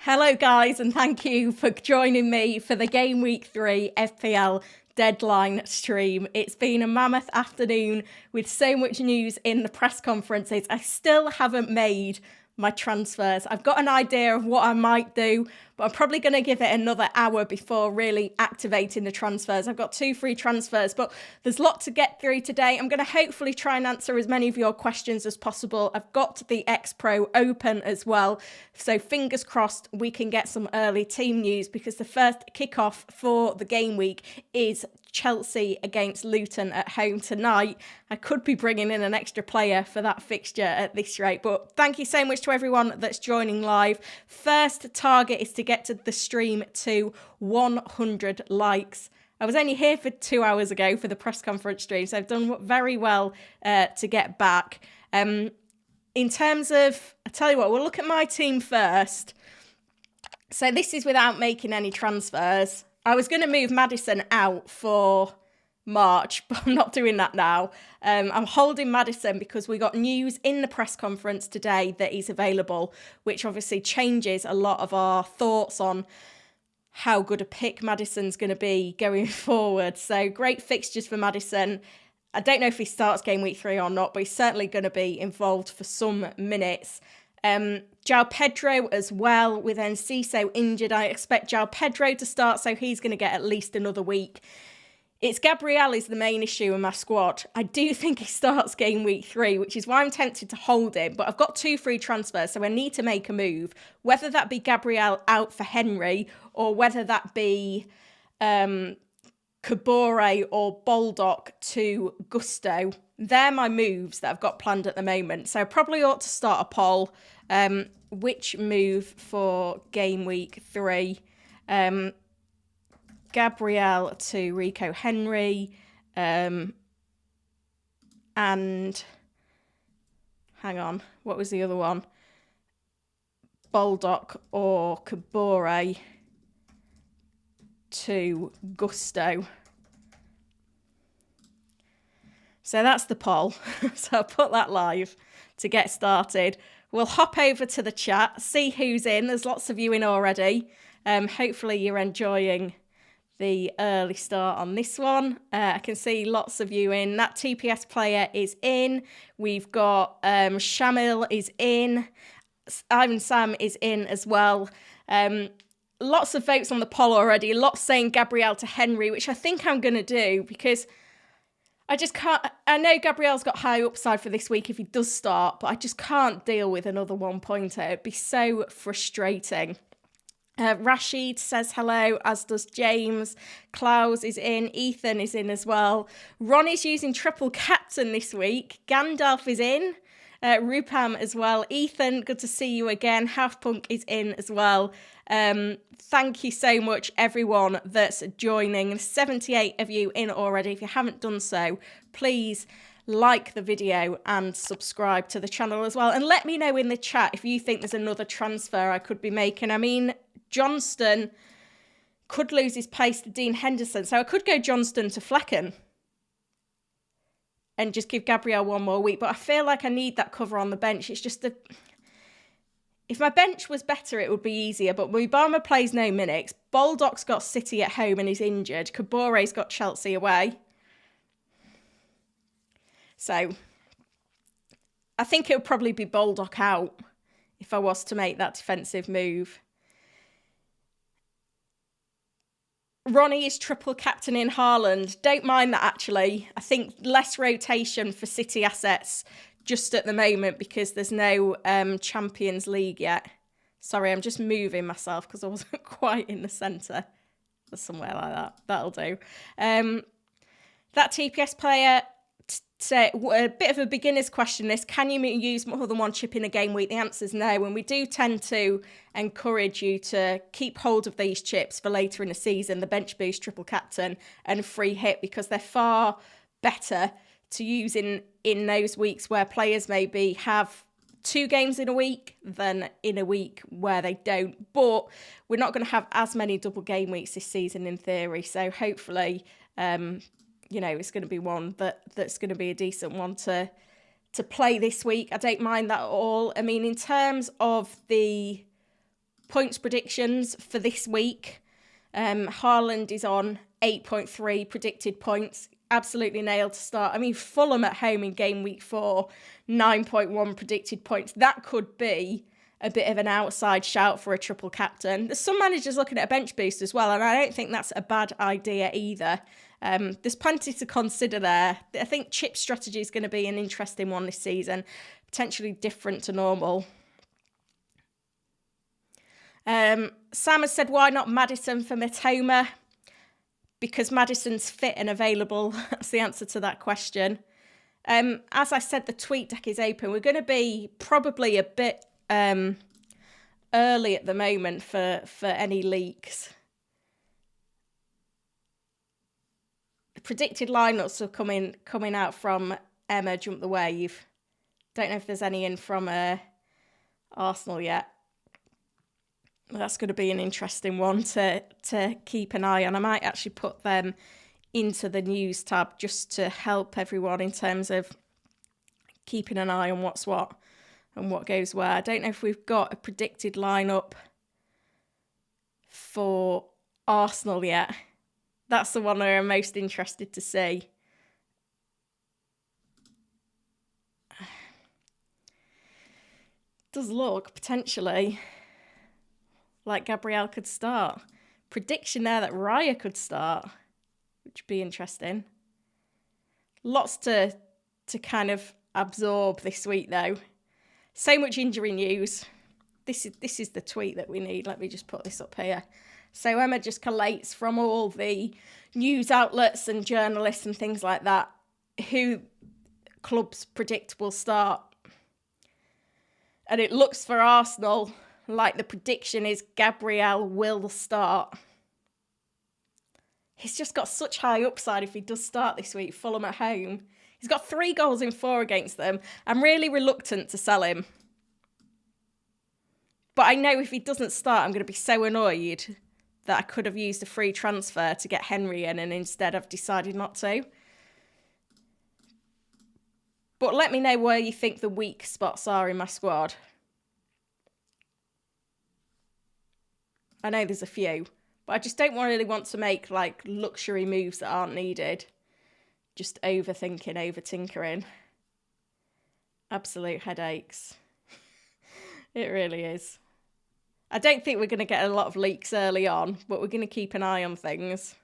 Hello guys, and thank you for joining me for the Game Week 3 FPL deadline stream. It's been a mammoth afternoon with so much news in the press conferences. I still haven't made my transfers. I've got an idea of what I might do, but I'm probably going to give it another hour before really activating the transfers. I've got 2 free transfers, but there's a lot to get through today. I'm going to hopefully try and answer as many of your questions as possible. I've got the X Pro open as well, so fingers crossed we can get some early team news, because the first kickoff for the game week is Chelsea against Luton at home tonight. I could be bringing in an extra player for that fixture at this rate, but thank you so much to everyone that's joining live. First target is to get to the stream to 100 likes. I was only here for 2 hours ago for the press conference stream, so I've done very well to get back. In terms of, I tell you what, we'll look at my team first. So this is without making any transfers. I was going to move Maddison out for March, but I'm not doing that now. I'm holding Maddison because we got news in the press conference today that he's available, which obviously changes a lot of our thoughts on how good a pick Maddison's going to be going forward. So great fixtures for Maddison. I don't know if he starts game week 3 or not, but he's certainly going to be involved for some minutes. João Pedro as well, with Enciso injured. I expect João Pedro to start, so he's going to get at least another week. It's Gabriel is the main issue in my squad. I do think he starts game week 3, which is why I'm tempted to hold him, but I've got 2 free transfers, so I need to make a move, whether that be Gabriel out for Henry or whether that be Kabore or Baldock to Gusto. They're my moves that I've got planned at the moment, so I probably ought to start a poll. Which move for game week 3? Gabriel to Rico Henry, and hang on, what was the other one? Baldock or Kabore to Gusto. So that's the poll. So I'll put that live to get started. We'll hop over to the chat, see who's in. There's lots of you in already. Hopefully you're enjoying the early start on this one. I can see lots of you in. That TPS player is in. We've got Shamil is in. Ivan Sam is in as well. Lots of votes on the poll already. Lots saying Gabriel to Henry, which I think I'm going to do because I just can't. I know Gabriel's got high upside for this week if he does start, but I just can't deal with another 1-pointer. It'd be so frustrating. Rashid says hello, as does James. Klaus is in. Ethan is in as well. Ron is using triple captain this week. Gandalf is in. Rupam as well. Ethan, good to see you again. Halfpunk is in as well. Thank you so much, everyone that's joining. There's 78 of you in already. If you haven't done so, please like the video and subscribe to the channel as well. And let me know in the chat if you think there's another transfer I could be making. I mean, Johnston could lose his place to Dean Henderson, so I could go Johnston to Flecken and just give Gabriel 1 more week. But I feel like I need that cover on the bench. It's just if my bench was better, it would be easier. But Mubama plays no minutes. Baldock's got City at home and he's injured. Kabore's got Chelsea away. So I think it would probably be Baldock out if I was to make that defensive move. Ronnie is triple captain in Haaland. Don't mind that, actually. I think less rotation for City assets just at the moment because there's no Champions League yet. Sorry, I'm just moving myself because I wasn't quite in the centre. Or somewhere like that. That'll do. That TPS player, a bit of a beginner's question this. Can you use more than 1 chip in a game week? The answer is no. And we do tend to encourage you to keep hold of these chips for later in the season, the bench boost, triple captain and free hit, because they're far better to use in those weeks where players maybe have 2 games in a week than in a week where they don't. But we're not going to have as many double game weeks this season in theory. So hopefully, it's going to be one that's going to be a decent one to play this week. I don't mind that at all. I mean, in terms of the points predictions for this week. Haaland is on 8.3 predicted points. Absolutely nailed to start. I mean, Fulham at home in game week 4, 9.1 predicted points. That could be a bit of an outside shout for a triple captain. There's some managers looking at a bench boost as well, and I don't think that's a bad idea either. There's plenty to consider there. I think chip strategy is going to be an interesting one this season, potentially different to normal. Sam has said, why not Maddison for Mitoma? Because Maddison's fit and available. That's the answer to that question. As I said, the tweet deck is open. We're going to be probably a bit early at the moment for any leaks. The predicted lineups are coming out from Emma Jump the Wave. Don't know if there's any in from Arsenal yet. That's going to be an interesting one to keep an eye on. I might actually put them into the news tab just to help everyone in terms of keeping an eye on what's what and what goes where. I don't know if we've got a predicted lineup for Arsenal yet. That's the one I'm most interested to see. Does look potentially like Gabriel could start. Prediction there that Raya could start, which would be interesting. Lots to kind of absorb this week though. So much injury news. This is the tweet that we need. Let me just put this up here. So Emma just collates from all the news outlets and journalists and things like that who clubs predict will start. And it looks for Arsenal like the prediction is Gabriel will start. He's just got such high upside if he does start this week. Fulham at home. He's got 3 goals in 4 against them. I'm really reluctant to sell him. But I know if he doesn't start, I'm going to be so annoyed that I could have used a free transfer to get Henry in, and instead I've decided not to. But let me know where you think the weak spots are in my squad. I know there's a few, but I just don't really want to make like luxury moves that aren't needed. Just overthinking, over-tinkering. Absolute headaches. It really is. I don't think we're going to get a lot of leaks early on, but we're going to keep an eye on things.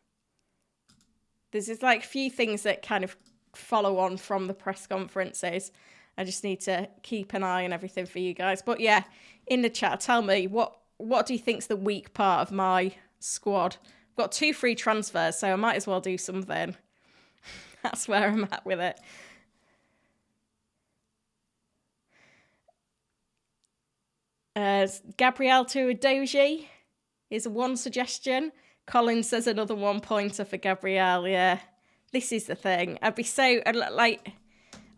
There's just like a few things that kind of follow on from the press conferences. I just need to keep an eye on everything for you guys. But yeah, in the chat, tell me what do you think's the weak part of my squad? I've got 2 free transfers, so I might as well do something. That's where I'm at with it. Gabriel to Udogie is one suggestion. Colin says another 1-pointer for Gabriel. Yeah, this is the thing. I'd be so, like,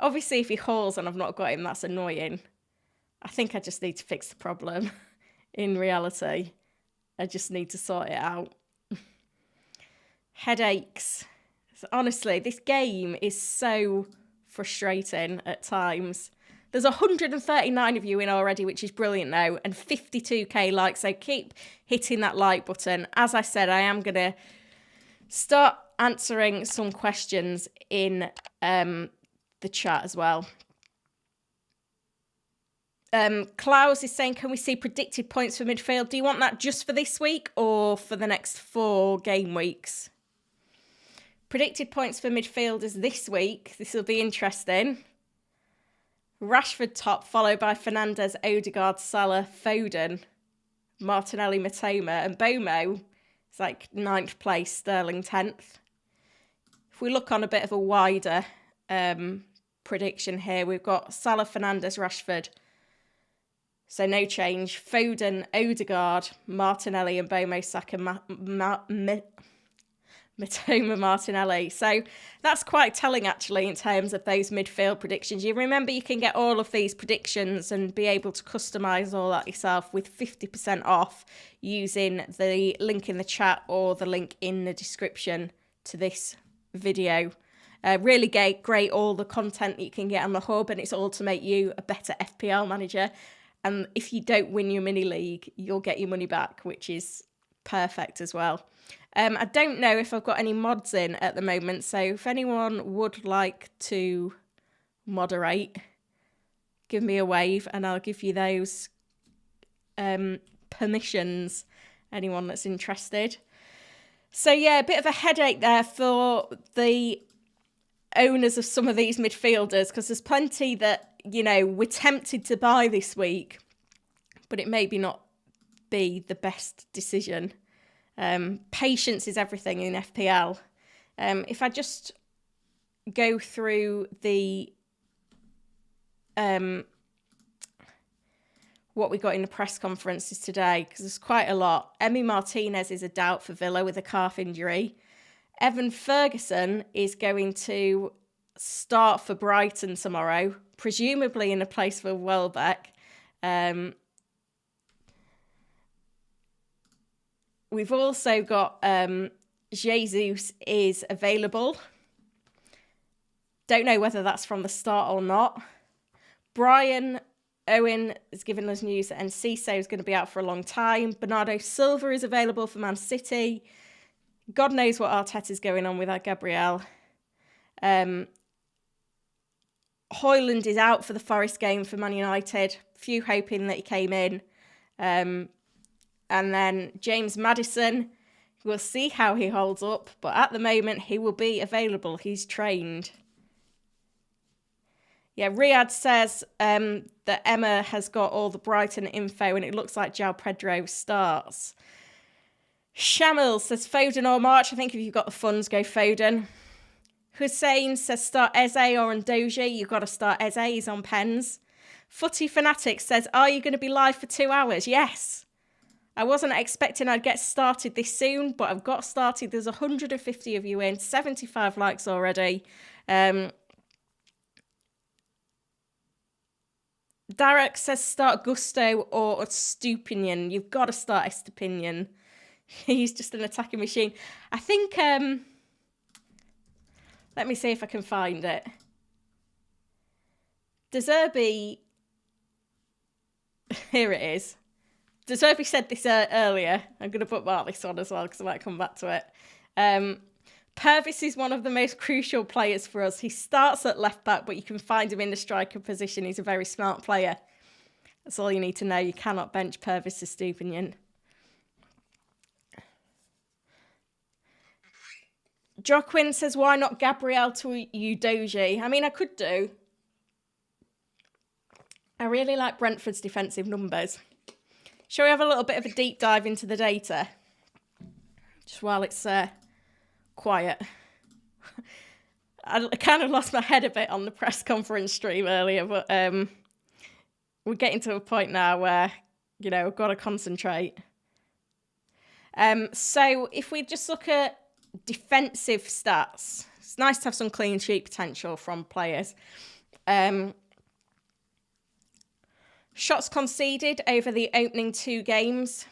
obviously if he hauls and I've not got him, that's annoying. I think I just need to fix the problem. In reality, I just need to sort it out. Headaches. Honestly, this game is so frustrating at times. There's 139 of you in already, which is brilliant now, and 52k likes, so keep hitting that like button. As I said, I am going to start answering some questions in the chat as well. Klaus is saying, can we see predicted points for midfield? Do you want that just for this week or for the next 4 game weeks? Predicted points for midfielders this week. This will be interesting. Rashford top, followed by Fernandes, Odegaard, Salah, Foden, Martinelli, Mitoma, and Bomo is like 9th place, Sterling 10th. If we look on a bit of a wider prediction here, we've got Salah, Fernandes, Rashford. So no change. Foden, Odegaard, Martinelli, and Bomo, Saka, Mitoma, Martinelli. So that's quite telling, actually, in terms of those midfield predictions. You remember you can get all of these predictions and be able to customise all that yourself with 50% off using the link in the chat or the link in the description to this video. Really great, all the content that you can get on the hub, and it's all to make you a better FPL manager. And if you don't win your mini league, you'll get your money back, which is perfect as well. I don't know if I've got any mods in at the moment, so if anyone would like to moderate, give me a wave and I'll give you those permissions, anyone that's interested. So yeah, a bit of a headache there for the owners of some of these midfielders, because there's plenty that, we're tempted to buy this week, but it maybe not be the best decision. Patience is everything in FPL. If I just go through the what we got in the press conferences today, because there's quite a lot. Emi Martinez is a doubt for Villa with a calf injury. Evan Ferguson is going to start for Brighton tomorrow, presumably in a place for Welbeck. We've also got Jesus is available. Don't know whether that's from the start or not. Brian Owen has given us news that Enciso is going to be out for a long time. Bernardo Silva is available for Man City. God knows what Arteta's going on with that Gabriel. Højlund is out for the Forest game for Man United. Few hoping that he came in. And then James Maddison, we'll see how he holds up. But at the moment, he will be available. He's trained. Yeah, Riyadh says that Emma has got all the Brighton info and it looks like João Pedro starts. Shamil says Foden or March. I think if you've got the funds, go Foden. Hussein says start Eze or Ndoji. You've got to start Eze. He's on pens. Footy Fanatic says, are you going to be live for 2 hours? Yes. I wasn't expecting I'd get started this soon, but I've got started. There's 150 of you in, 75 likes already. Derek says start Gusto or Estupinian. You've got to start Estupinian. He's just an attacking machine. I think, let me see if I can find it. De Zerbi, here it is. De Zerbi said this earlier. I'm going to bookmark this one as well because I might come back to it. Purvis is one of the most crucial players for us. He starts at left back, but you can find him in the striker position. He's a very smart player. That's all you need to know. You cannot bench Purvis to Stupinian. Joaquin says, why not Gabriel to Udoji? I mean, I could do. I really like Brentford's defensive numbers. Shall we have a little bit of a deep dive into the data? Just while it's quiet. I kind of lost my head a bit on the press conference stream earlier, but we're getting to a point now where, I've got to concentrate. So if we just look at defensive stats, it's nice to have some clean sheet potential from players. Shots conceded over the opening 2 games.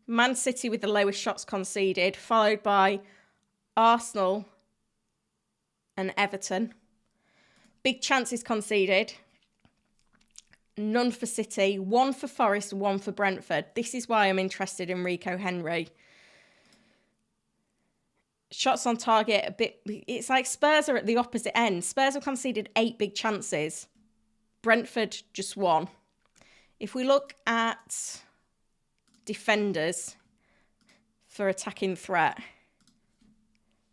Man City with the lowest shots conceded, followed by Arsenal and Everton. Big chances conceded. None for City, 1 for Forest, 1 for Brentford. This is why I'm interested in Rico Henry. Shots on target, a bit. It's like Spurs are at the opposite end. Spurs have conceded 8 big chances. Brentford just 1. If we look at defenders for attacking threat.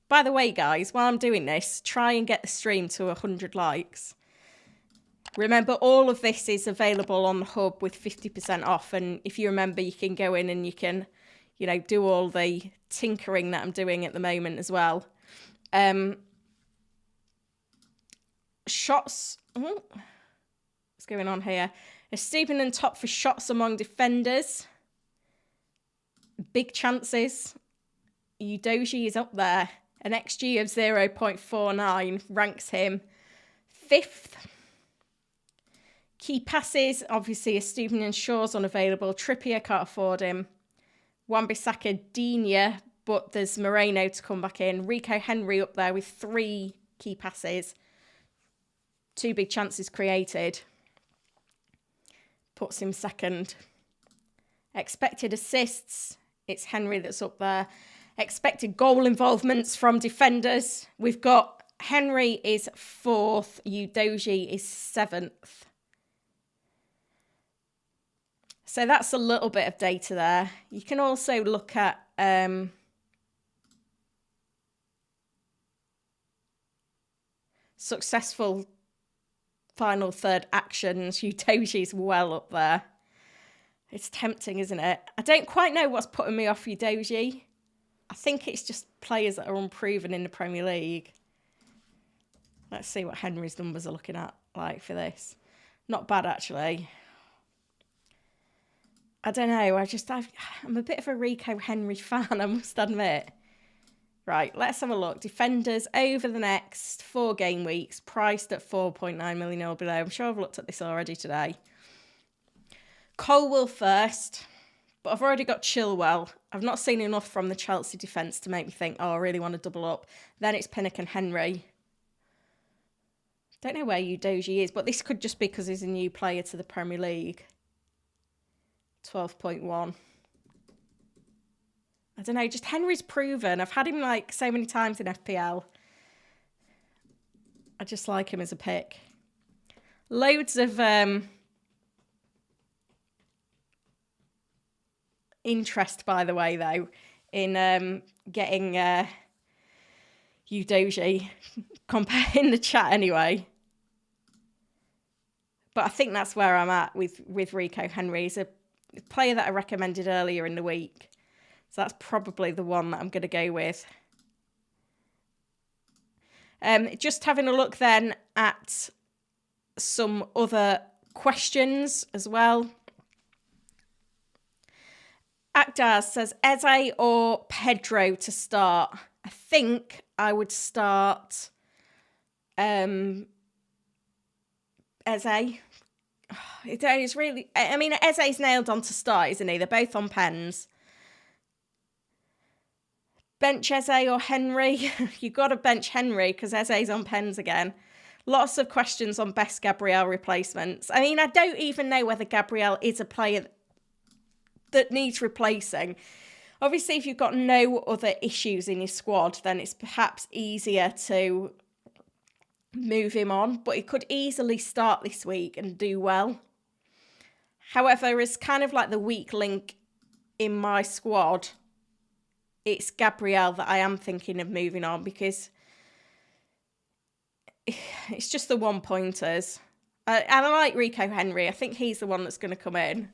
By the way, guys, while I'm doing this, try and get the stream to 100 likes. Remember, all of this is available on the hub with 50% off. And if you remember, you can go in and you can, do all the tinkering that I'm doing at the moment as well. Shots. What's going on here? Stephen and top for shots among defenders. Big chances. Udoji is up there. An XG of 0.49 ranks him 5th. Key passes, obviously, Stephen and Shaw's unavailable. Trippier can't afford him. Wan-Bissaka, Digne, but there's Moreno to come back in. Rico Henry up there with 3 key passes. 2 big chances created. Puts him second. Expected assists, it's Henry that's up there. Expected goal involvements from defenders, we've got Henry is 4th, Udogie is 7th. So that's a little bit of data there. You can also look at successful final third actions. Udogie's well up there. It's tempting, isn't it? I don't quite know what's putting me off Udogie. I think it's just players that are unproven in the Premier League. Let's see what Henry's numbers are looking at like for this. Not bad, actually. I don't know. I'm a bit of a Rico Henry fan, I must admit. Right, let's have a look. Defenders over the next 4 game weeks, priced at 4.9 million or below. I'm sure I've looked at this already today. Colwill first, but I've already got Chilwell. I've not seen enough from the Chelsea defence to make me think, oh, I really want to double up. Then it's Pinnock and Henry. Don't know where Udogie is, but this could just be because he's a new player to the Premier League. 12.1. I don't know, just Henry's proven. I've had him like so many times in FPL. I just like him as a pick. Loads of interest, by the way, though, in getting Udogie in the chat anyway. But I think that's where I'm at with Rico Henry. He's a player that I recommended earlier in the week. So that's probably the one that I'm going to go with. Just having a look then at some other questions as well. Akdaz says, Eze or Pedro to start? I think I would start Eze. It's really, I mean, Eze's nailed on to start, isn't he? They're both on pens. Bench Eze or Henry? You've got to bench Henry because Eze's on pens again. Lots of questions on best Gabriel replacements. I mean, I don't even know whether Gabriel is a player that needs replacing. Obviously, if you've got no other issues in your squad, then it's perhaps easier to move him on. But he could easily start this week and do well. However, as kind of like the weak link in my squad, it's Gabriel that I am thinking of moving on because it's just the 1-pointers. And I like Rico Henry. I think he's the one that's going to come in.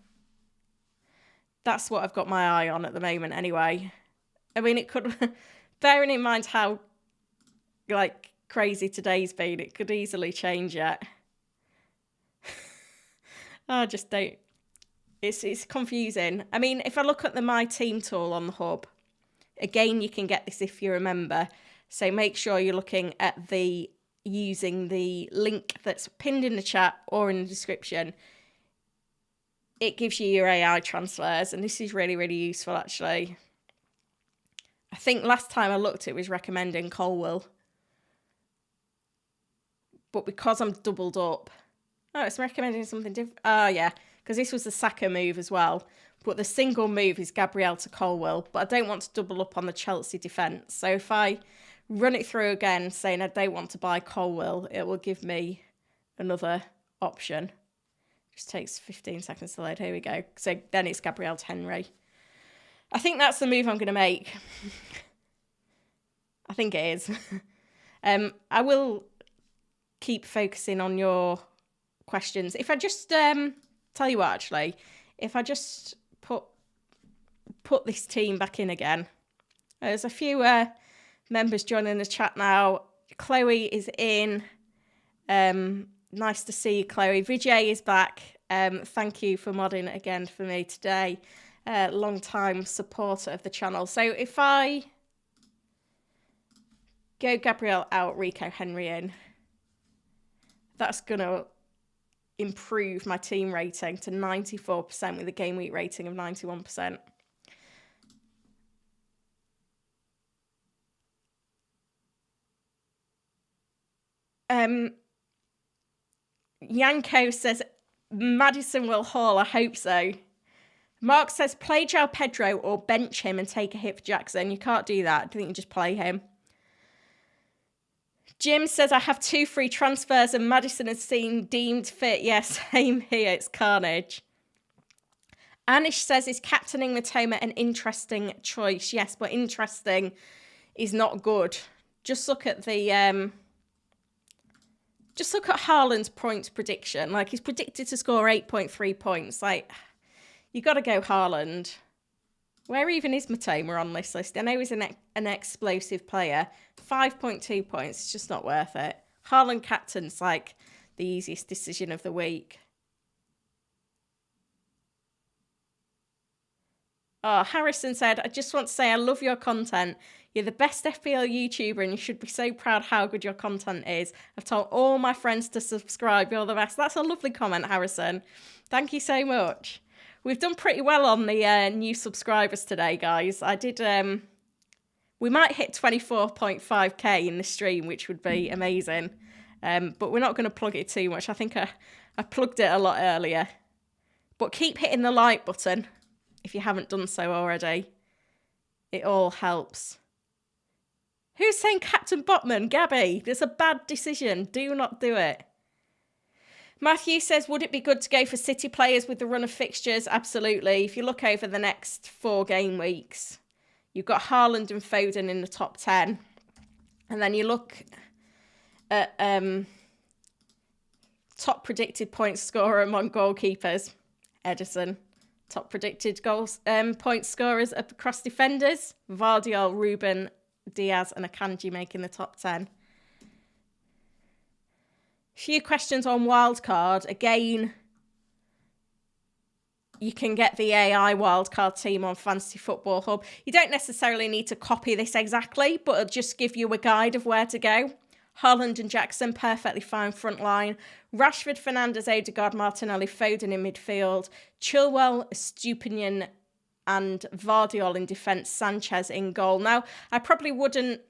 That's what I've got my eye on at the moment anyway. I mean, it could, bearing in mind how like crazy today's been, it could easily change it. I just don't, it's confusing. I mean, if I look at the My Team tool on the hub, again, you can get this if you remember. So make sure you're looking at using the link that's pinned in the chat or in the description. It gives you your AI transfers, and this is really, really useful, actually. I think last time I looked, it was recommending Colwill. But because I'm doubled up... Oh, it's recommending something different. Oh, yeah, because this was the Saka move as well. But the single move is Gabriel to Colwill. But I don't want to double up on the Chelsea defence. So if I run it through again, saying I don't want to buy Colwill, it will give me another option. Just takes 15 seconds to load. Here we go. So then it's Gabriel to Henry. I think that's the move I'm going to make. I think it is. I will keep focusing on your questions. If I just tell you what, actually, if I just put this team back in again. There's a few members joining the chat now. Chloe is in. Nice to see you, Chloe. Vijay is back. Thank you for modding again for me today. Long-time supporter of the channel. So if I go Gabriel out, Rico Henry in, that's going to improve my team rating to 94% with a game week rating of 91%. Yanko says, Maddison will haul. I hope so. Mark says, play João Pedro or bench him and take a hit for Jackson. You can't do that. I think you just play him. Jim says, I have 2 free transfers and Maddison has seen deemed fit. Yes, same here. It's carnage. Anish says, is captaining Matoma an interesting choice? Yes, but interesting is not good. Just look at the... Just look at Haaland's points prediction. Like, he's predicted to score 8.3 points. Like, you got to go Haaland. Where even is Matoma on this list? I know he's an explosive player. 5.2 points. It's just not worth it. Haaland captain's like the easiest decision of the week. Oh, Harrison said, I just want to say I love your content. You're the best FPL YouTuber and you should be so proud how good your content is. I've told all my friends to subscribe. You're the best. That's a lovely comment, Harrison. Thank you so much. We've done pretty well on the new subscribers today, guys. I did... we might hit 24.5k in the stream, which would be amazing. But we're not going to plug it too much. I think I plugged it a lot earlier. But keep hitting the like button if you haven't done so already. It all helps. Who's saying Captain Botman? Gabby, there's a bad decision. Do not do it. Matthew says, would it be good to go for City players with the run of fixtures? Absolutely. If you look over the next 4 game weeks, you've got Haaland and Foden in the top 10. And then you look at top predicted point scorer among goalkeepers, Edison. Top predicted goals point scorers across defenders, Vardiol, Ruben, Diaz and Akanji making the top 10. Few questions on wildcard. Again, you can get the AI wildcard team on Fantasy Football Hub. You don't necessarily need to copy this exactly, but it'll just give you a guide of where to go. Haaland and Jackson, perfectly fine front line. Rashford, Fernandes, Odegaard, Martinelli, Foden in midfield. Chilwell, Stupinian and Vardiol in defence. Sanchez in goal. Now, I probably wouldn't...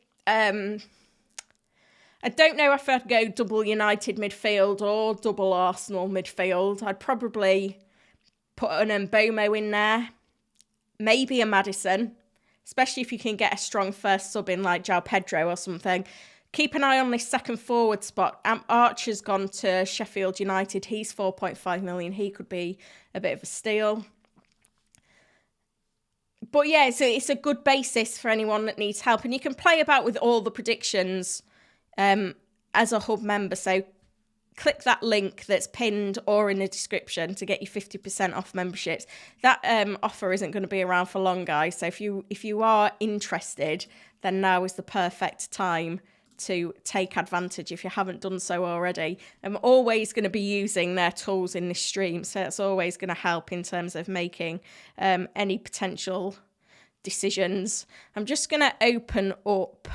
I don't know if I'd go double United midfield or double Arsenal midfield. I'd probably put an Mbomo in there. Maybe a Maddison, especially if you can get a strong first sub in like João Pedro or something. Keep an eye on this second forward spot. Archer's gone to Sheffield United. He's 4.5 million. He could be a bit of a steal. But yeah, so it's a good basis for anyone that needs help. And you can play about with all the predictions as a hub member. So click that link that's pinned or in the description to get you 50% off memberships. That offer isn't going to be around for long, guys. So if you are interested, then now is the perfect time to take advantage if you haven't done so already. I'm always going to be using their tools in this stream, so it's always going to help in terms of making any potential decisions. I'm just going to open up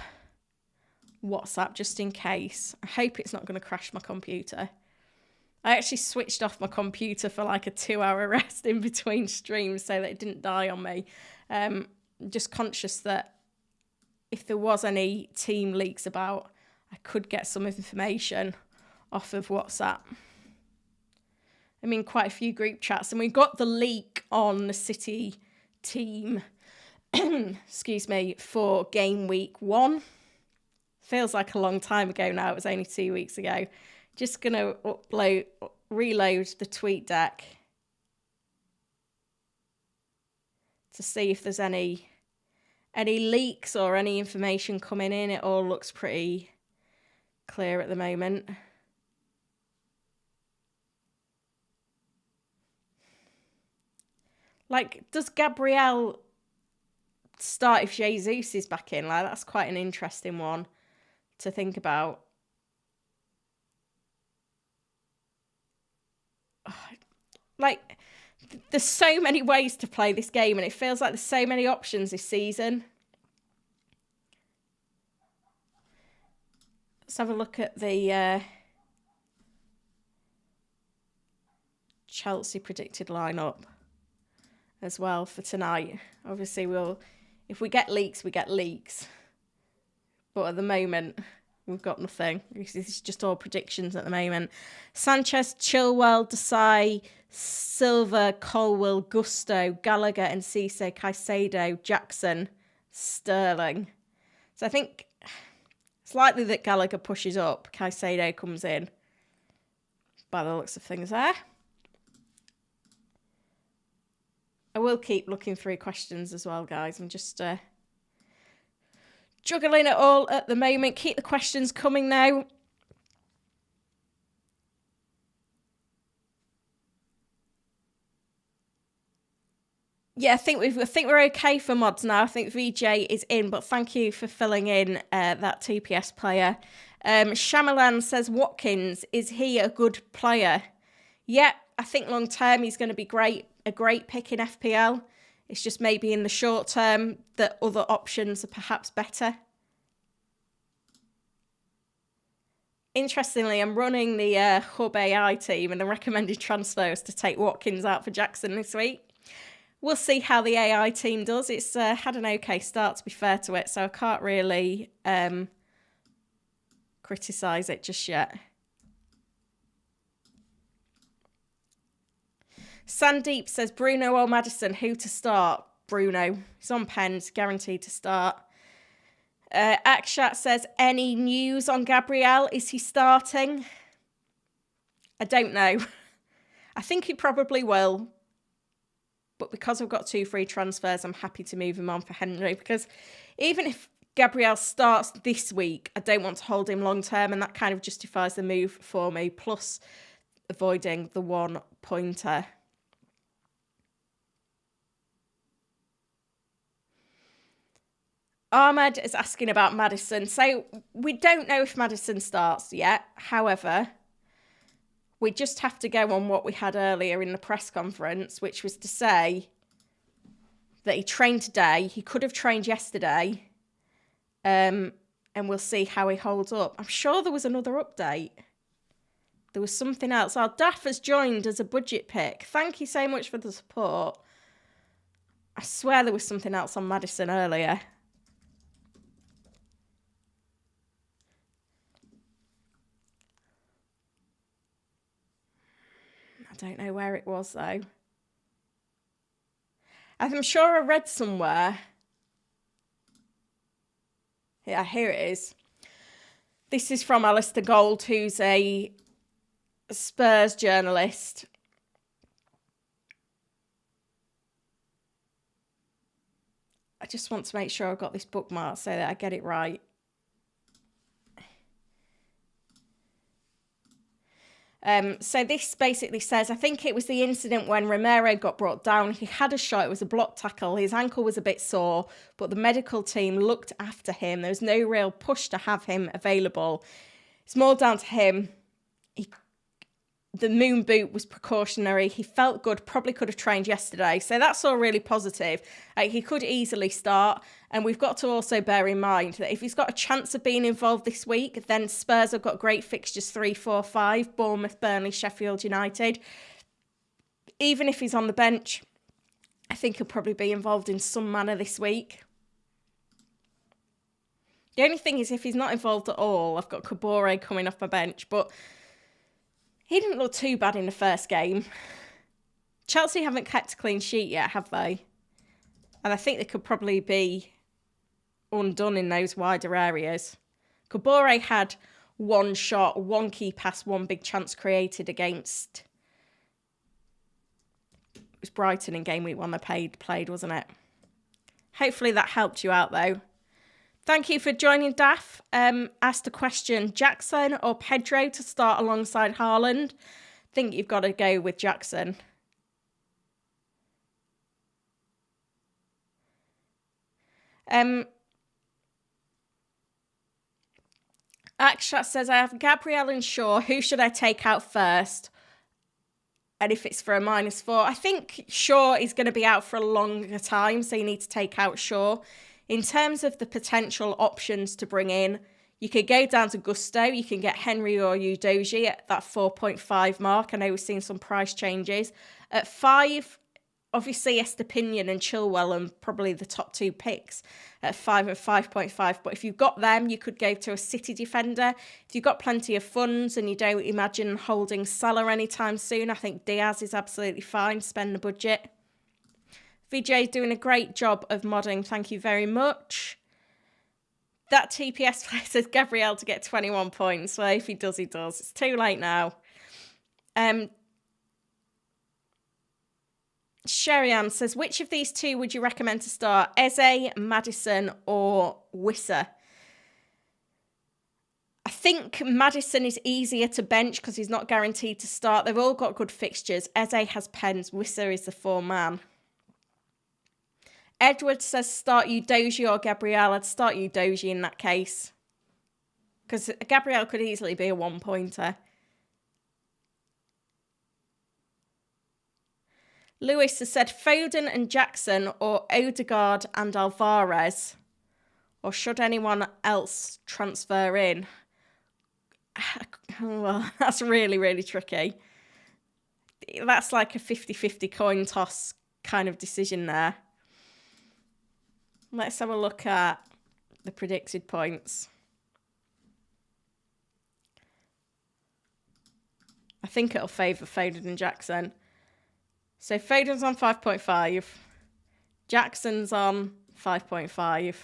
WhatsApp just in case. I hope it's not going to crash my computer. I actually switched off my computer for like a 2-hour rest in between streams so that it didn't die on me. I'm just conscious that if there was any team leaks about, I could get some information off of WhatsApp. I'm in quite a few group chats, and we got the leak on the City team, excuse me, for game week 1. Feels like a long time ago now. It was only 2 weeks ago. Just going to reload the tweet deck to see if there's any leaks or any information coming in. It all looks pretty clear at the moment. Like, does Gabriel start if Jesus is back in? Like, that's quite an interesting one to think about. Like, there's so many ways to play this game, and it feels like there's so many options this season. Let's have a look at the Chelsea predicted lineup as well for tonight. Obviously, if we get leaks, we get leaks. But at the moment, We've got nothing. This is just all predictions at the moment. Sanchez, Chilwell, Desai, Silva, Colwell, Gusto, Gallagher and Cisse, Caicedo, Jackson, Sterling. So I think it's likely that Gallagher pushes up. Caicedo comes in. By the looks of things there. I will keep looking through questions as well, guys. I'm just juggling it all at the moment. Keep the questions coming now. Yeah, I think we're okay for mods now. I think VJ is in, but thank you for filling in that TPS player. Shyamalan says, Watkins, is he a good player? Yeah, I think long term he's going to be a great pick in FPL. It's just maybe in the short term that other options are perhaps better. Interestingly, I'm running the Hub AI team and the recommended transfers to take Watkins out for Jackson this week. We'll see how the AI team does. It's had an okay start, to be fair to it, so I can't really criticise it just yet. Sandeep says, Bruno or Maddison, who to start? Bruno. He's on pens, guaranteed to start. Akshat says, any news on Gabriel? Is he starting? I don't know. I think he probably will. But because I've got 2 free transfers, I'm happy to move him on for Henry. Because even if Gabriel starts this week, I don't want to hold him long term. And that kind of justifies the move for me. Plus avoiding the 1-pointer. Ahmed is asking about Maddison. So we don't know if Maddison starts yet. However, we just have to go on what we had earlier in the press conference, which was to say that he trained today. He could have trained yesterday. And we'll see how he holds up. I'm sure there was another update. There was something else. Oh, Daff has joined as a budget pick. Thank you so much for the support. I swear there was something else on Maddison earlier. I don't know where it was, though. I'm sure I read somewhere. Yeah, here it is. This is from Alistair Gold, who's a Spurs journalist. I just want to make sure I've got this bookmarked so that I get it right. So this basically says, I think it was the incident when Romero got brought down. He had a shot. It was a block tackle. His ankle was a bit sore, but the medical team looked after him. There was no real push to have him available. It's more down to him. The moon boot was precautionary. He felt good, probably could have trained yesterday. So that's all really positive. He could easily start. And we've got to also bear in mind that if he's got a chance of being involved this week, then Spurs have got great fixtures 3, 4, 5, Bournemouth, Burnley, Sheffield United. Even if he's on the bench, I think he'll probably be involved in some manner this week. The only thing is if he's not involved at all, I've got Kabore coming off my bench, but he didn't look too bad in the first game. Chelsea haven't kept a clean sheet yet, have they? And I think they could probably be undone in those wider areas. Kabore had 1 shot, 1 key pass, 1 big chance created against... It was Brighton in game week 1 they played, wasn't it? Hopefully that helped you out, though. Thank you for joining, Daff. Asked a question, Jackson or Pedro to start alongside Haaland? I think you've got to go with Jackson. Akshat says, I have Gabriel and Shaw. Who should I take out first? And if it's for a -4, I think Shaw is going to be out for a longer time, so you need to take out Shaw. In terms of the potential options to bring in, you could go down to Gusto. You can get Henry or Udogie at that 4.5 mark. I know we've seen some price changes. At 5, Obviously, Estepinian and Chilwell are probably the top 2 picks at 5 and 5.5. But if you've got them, you could go to a City defender. If you've got plenty of funds and you don't imagine holding Salah anytime soon, I think Diaz is absolutely fine. Spend the budget. Vijay's doing a great job of modding. Thank you very much. That TPS player says Gabriel to get 21 points. Well, if he does, he does. It's too late now. Sherry-Ann says, which of these 2 would you recommend to start? Eze, Maddison or Wissa? I think Maddison is easier to bench because he's not guaranteed to start. They've all got good fixtures. Eze has pens. Wissa is the 4-man. Edward says start Udogie or Gabriel. I'd start Udogie in that case. Because Gabriel could easily be a 1-pointer. Lewis has said Foden and Jackson or Odegaard and Alvarez. Or should anyone else transfer in? Well, that's really, really tricky. That's like a 50-50 coin toss kind of decision there. Let's have a look at the predicted points. I think it'll favour Foden and Jackson. So Foden's on 5.5. Jackson's on 5.5.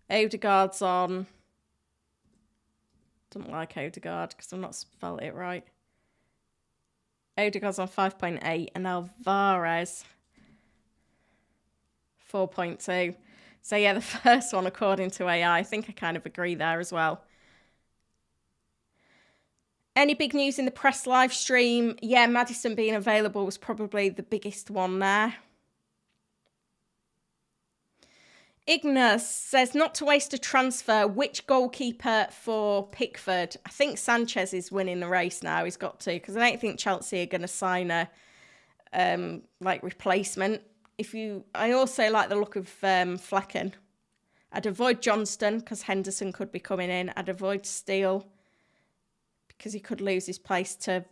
Odegaard's on... Don't like Odegaard because I've not spelled it right. Odegaard's on 5.8 and Alvarez 4.2. So yeah, the first one according to AI. I think I kind of agree there as well. Any big news in the press live stream? Yeah, Maddison being available was probably the biggest one there. Ignas says, not to waste a transfer, which goalkeeper for Pickford? I think Sanchez is winning the race now. He's got to, because I don't think Chelsea are going to sign a replacement. I also like the look of Flecken. I'd avoid Johnston because Henderson could be coming in. I'd avoid Steele because he could lose his place to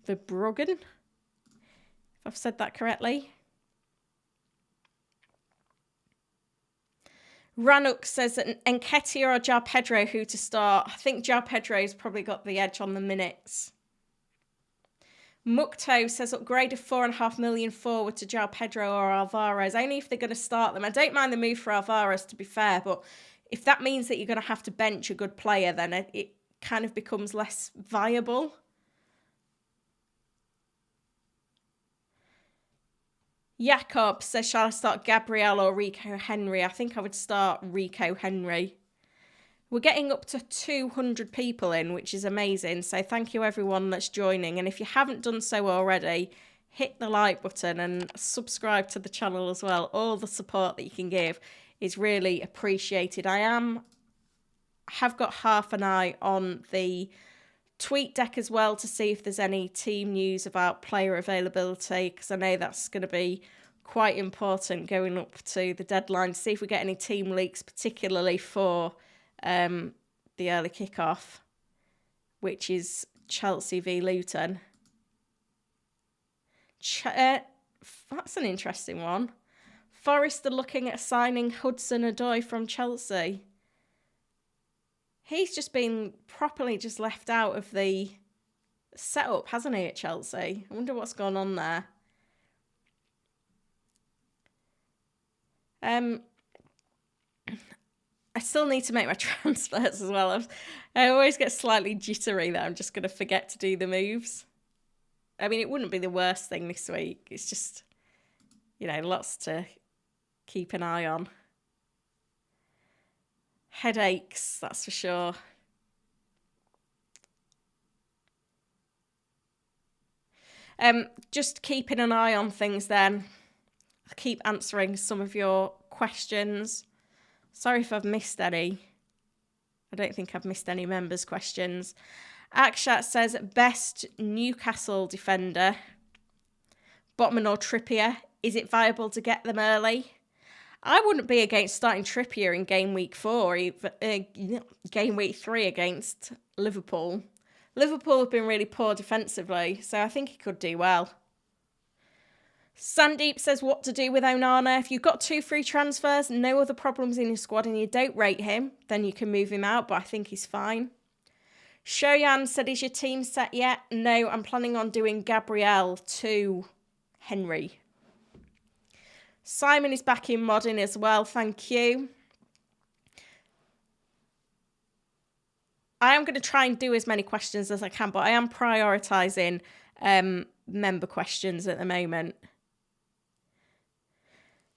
Verbruggen, if I've said that correctly. Ranuk says that Nketiah or João Pedro who to start. I think João Pedro's probably got the edge on the minutes. Mukto says upgrade a 4.5 million forward to João Pedro or Alvarez, only if they're going to start them. I don't mind the move for Alvarez, to be fair, but if that means that you're going to have to bench a good player, then it kind of becomes less viable. Jakob says, shall I start Gabriel or Rico Henry? I think I would start Rico Henry. We're getting up to 200 people in, which is amazing. So thank you everyone that's joining. And if you haven't done so already, hit the like button and subscribe to the channel as well. All the support that you can give is really appreciated. I have got half an eye on the tweet deck as well to see if there's any team news about player availability, because I know that's going to be quite important going up to the deadline, to see if we get any team leaks, particularly for the early kickoff, which is Chelsea v Luton. That's an interesting one. Forest are looking at signing Hudson-Odoi from Chelsea. He's just been properly just left out of the setup, hasn't he, at Chelsea? I wonder what's going on there. I still need to make my transfers as well. I always get slightly jittery that I'm just going to forget to do the moves. I mean, it wouldn't be the worst thing this week. It's just, lots to keep an eye on. Headaches, that's for sure. Just keeping an eye on things then. I'll keep answering some of your questions. Sorry if I've missed any. I don't think I've missed any members' questions. Akshat says, best Newcastle defender, Botman or Trippier. Is it viable to get them early? I wouldn't be against starting Trippier in game week 4, game week 3 against Liverpool. Liverpool have been really poor defensively, so I think he could do well. Sandeep says what to do with Onana. If you've got 2 free transfers, no other problems in your squad and you don't rate him, then you can move him out, but I think he's fine. Shoyan said, is your team set yet? No, I'm planning on doing Gabriel to Henry. Simon is back in modding as well, thank you. I am going to try and do as many questions as I can, but I am prioritising member questions at the moment.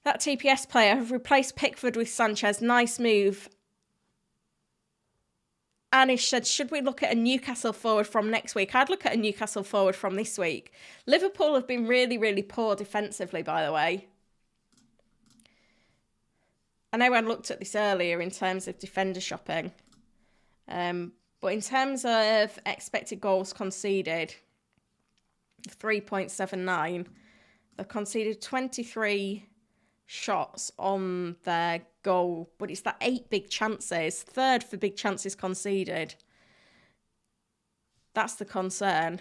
That TPS player have replaced Pickford with Sanchez. Nice move. Anish said, should we look at a Newcastle forward from next week? I'd look at a Newcastle forward from this week. Liverpool have been really, really poor defensively, by the way. I know I looked at this earlier in terms of defender shopping. But in terms of expected goals conceded, 3.79, they've conceded 23 shots on their goal, but it's that 8 big chances, third for big chances conceded. That's the concern.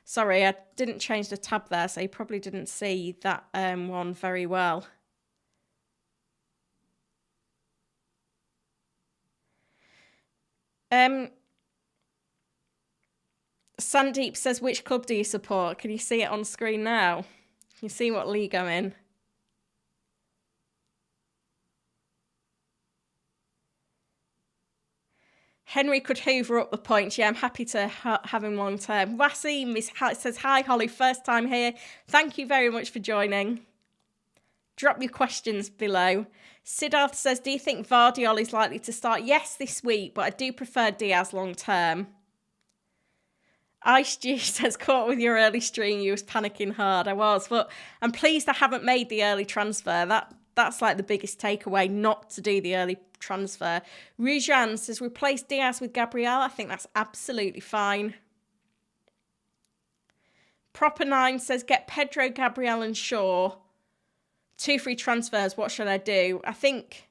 Sorry, I didn't change the tab there, so you probably didn't see that one very well. Sandeep says, which club do you support? Can you see it on screen now? Can you see what league I'm in? Henry could hoover up the points. Yeah, I'm happy to have him long term. Wasim says, hi, Holly, first time here. Thank you very much for joining. Drop your questions below. Siddharth says, do you think Vardiol is likely to start? Yes, this week, but I do prefer Diaz long term. Ice G says, caught with your early stream, you was panicking hard. I was, but I'm pleased I haven't made the early transfer. That's like the biggest takeaway, not to do the early transfer. Rujan says, replace Diaz with Gabriel. I think that's absolutely fine. Proper 9 says, get Pedro, Gabriel and Shaw. 2 free transfers, what should I do? I think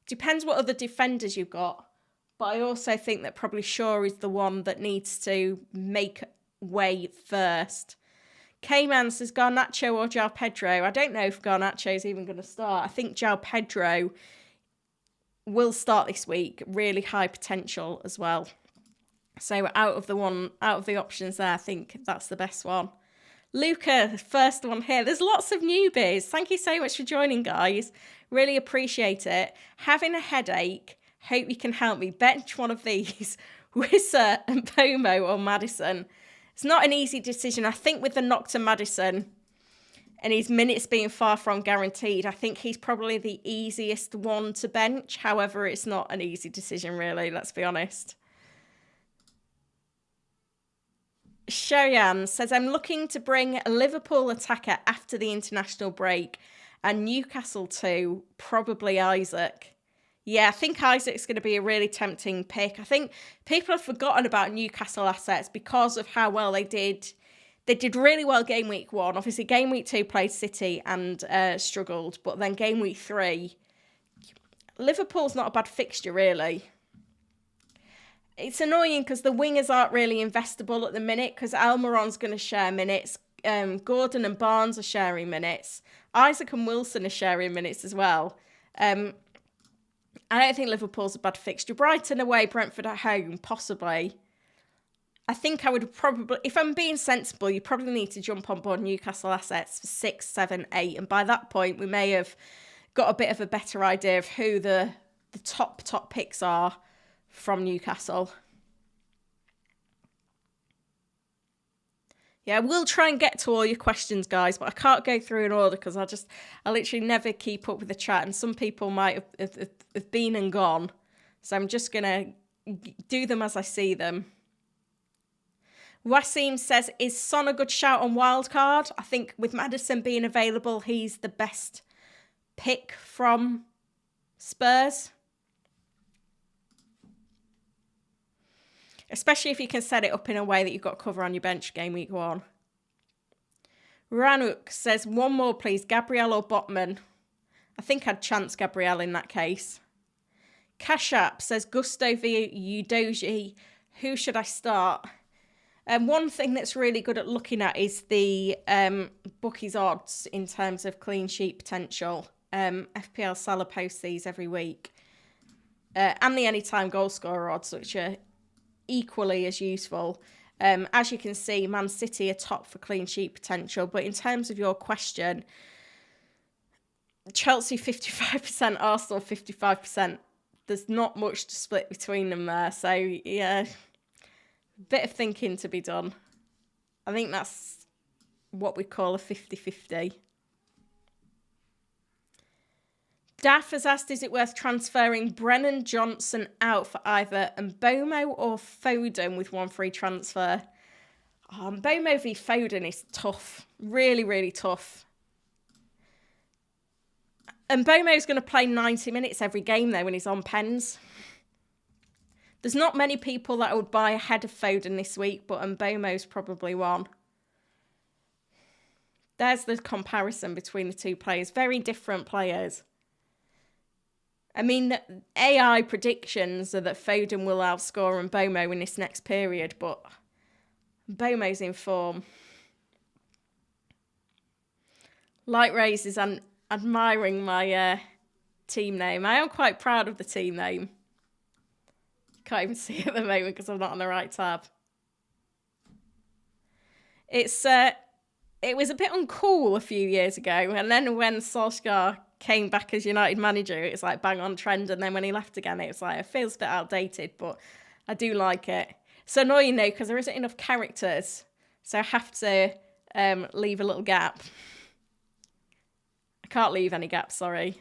depends what other defenders you've got. But I also think that probably Shaw is the one that needs to make way first. K-Man says Garnacho or João Pedro. I don't know if Garnacho is even going to start. I think João Pedro will start this week. Really high potential as well. So out of the options there, I think that's the best one. Luca, first one here. There's lots of newbies. Thank you so much for joining, guys. Really appreciate it. Having a headache. Hope you can help me. Bench one of these. Wissa and Pomo or Maddison. It's not an easy decision. I think with the knock to Maddison and his minutes being far from guaranteed, I think he's probably the easiest one to bench. However, it's not an easy decision, really. Let's be honest. Shoyan says, I'm looking to bring a Liverpool attacker after the international break and Newcastle too, probably Isaac. Yeah, I think Isaac's going to be a really tempting pick. I think people have forgotten about Newcastle assets because of how well they did. They did really well game week 1. Obviously, game week 2 played City and struggled. But then game week 3, Liverpool's not a bad fixture, really. It's annoying because the wingers aren't really investable at the minute because Almiron's going to share minutes. Gordon and Barnes are sharing minutes. Isaac and Wilson are sharing minutes as well. I don't think Liverpool's a bad fixture. Brighton away, Brentford at home, possibly. I think I would probably, if I'm being sensible, you probably need to jump on board Newcastle assets for 6, 7, 8. And by that point, we may have got a bit of a better idea of who the top picks are from Newcastle. Yeah, we'll try and get to all your questions, guys, but I can't go through in order because I literally never keep up with the chat, and some people might have been and gone. So I'm just going to do them as I see them. Wasim says, is Son a good shout on wildcard? I think with Maddison being available, he's the best pick from Spurs. Especially if you can set it up in a way that you've got cover on your bench game week 1. Ranuk says, one more please, Gabriel or Botman? I think I'd chance Gabriel in that case. Kashap says, Gusto via Udoji. Who should I start? One thing that's really good at looking at is the bookies odds in terms of clean sheet potential. FPL Salah posts these every week. And the anytime goal scorer odds, which are equally as useful. As you can see, Man City are top for clean sheet potential. But in terms of your question, Chelsea 55%, Arsenal 55%. There's not much to split between them there. So, yeah, bit of thinking to be done. I think that's what we call a 50-50. Daff has asked, is it worth transferring Brennan Johnson out for either Mbomo or Foden with one free transfer? Mbomo v Foden is tough. Really, really tough. Mbomo's going to play 90 minutes every game, though, when he's on pens. There's not many people that I would buy ahead of Foden this week, but Mbomo's probably one. There's the comparison between the two players. Very different players. I mean, AI predictions are that Foden will outscore Mbomo in this next period, but Mbomo's in form. Light Rays is admiring my team name. I am quite proud of the team name. Can't even see it at the moment because I'm not on the right tab. It was a bit uncool a few years ago, and then when Solskjaer came back as United manager, it was like bang on trend, and then when he left again, it was like, it feels a bit outdated, but I do like it. It's annoying though, because there isn't enough characters, so I have to leave a little gap. I can't leave any gaps, sorry.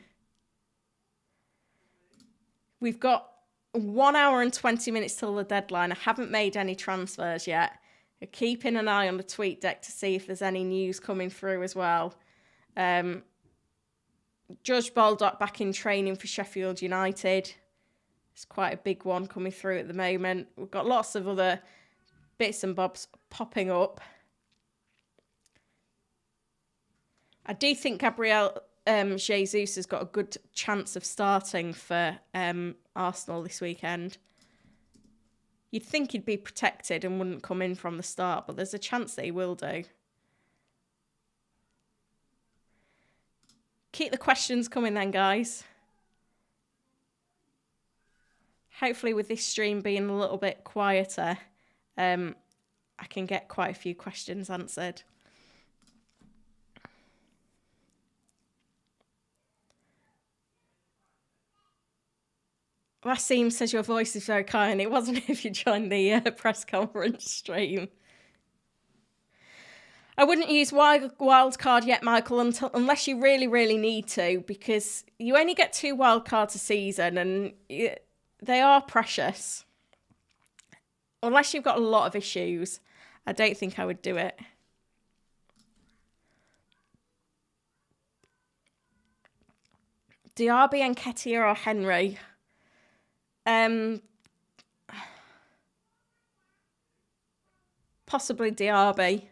We've got 1 hour and 20 minutes till the deadline. I haven't made any transfers yet. I'm keeping an eye on the tweet deck to see if there's any news coming through as well. Judge Baldock back in training for Sheffield United. It's quite a big one coming through at the moment. We've got lots of other bits and bobs popping up. I do think Gabriel Jesus has got a good chance of starting for Arsenal this weekend. You'd think he'd be protected and wouldn't come in from the start, but there's a chance that he will do. Keep the questions coming then, guys. Hopefully with this stream being a little bit quieter, I can get quite a few questions answered. Wasim says your voice is very kind. It wasn't if you joined the press conference stream. I wouldn't use wildcard yet, Michael, unless you really, really need to, because you only get 2 wildcards a season and they are precious. Unless you've got a lot of issues, I don't think I would do it. Diaby, Nketiah or Henry? Possibly Diaby.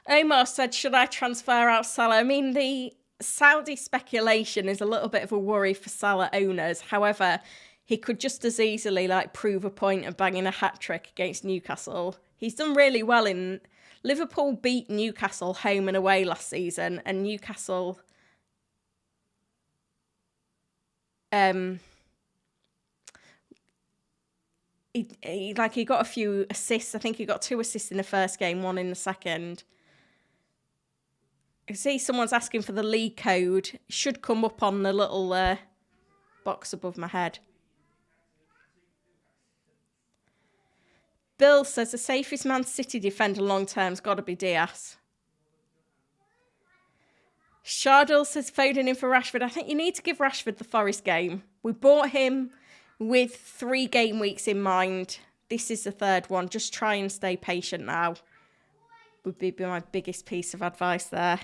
Omar said, should I transfer out Salah? I mean, the Saudi speculation is a little bit of a worry for Salah owners. However, he could just as easily prove a point of banging a hat-trick against Newcastle. He's done really well in... Liverpool beat Newcastle home and away last season, and Newcastle... He got a few assists. I think he got 2 assists in the first game, 1 in the second. I see someone's asking for the league code. It should come up on the little box above my head. Bill says the safest Man City defender long term's got to be Diaz. Shardul says Foden in for Rashford. I think you need to give Rashford the Forest game. We bought him with 3 game weeks in mind. This is the 3rd one. Just try and stay patient now. Would be my biggest piece of advice there.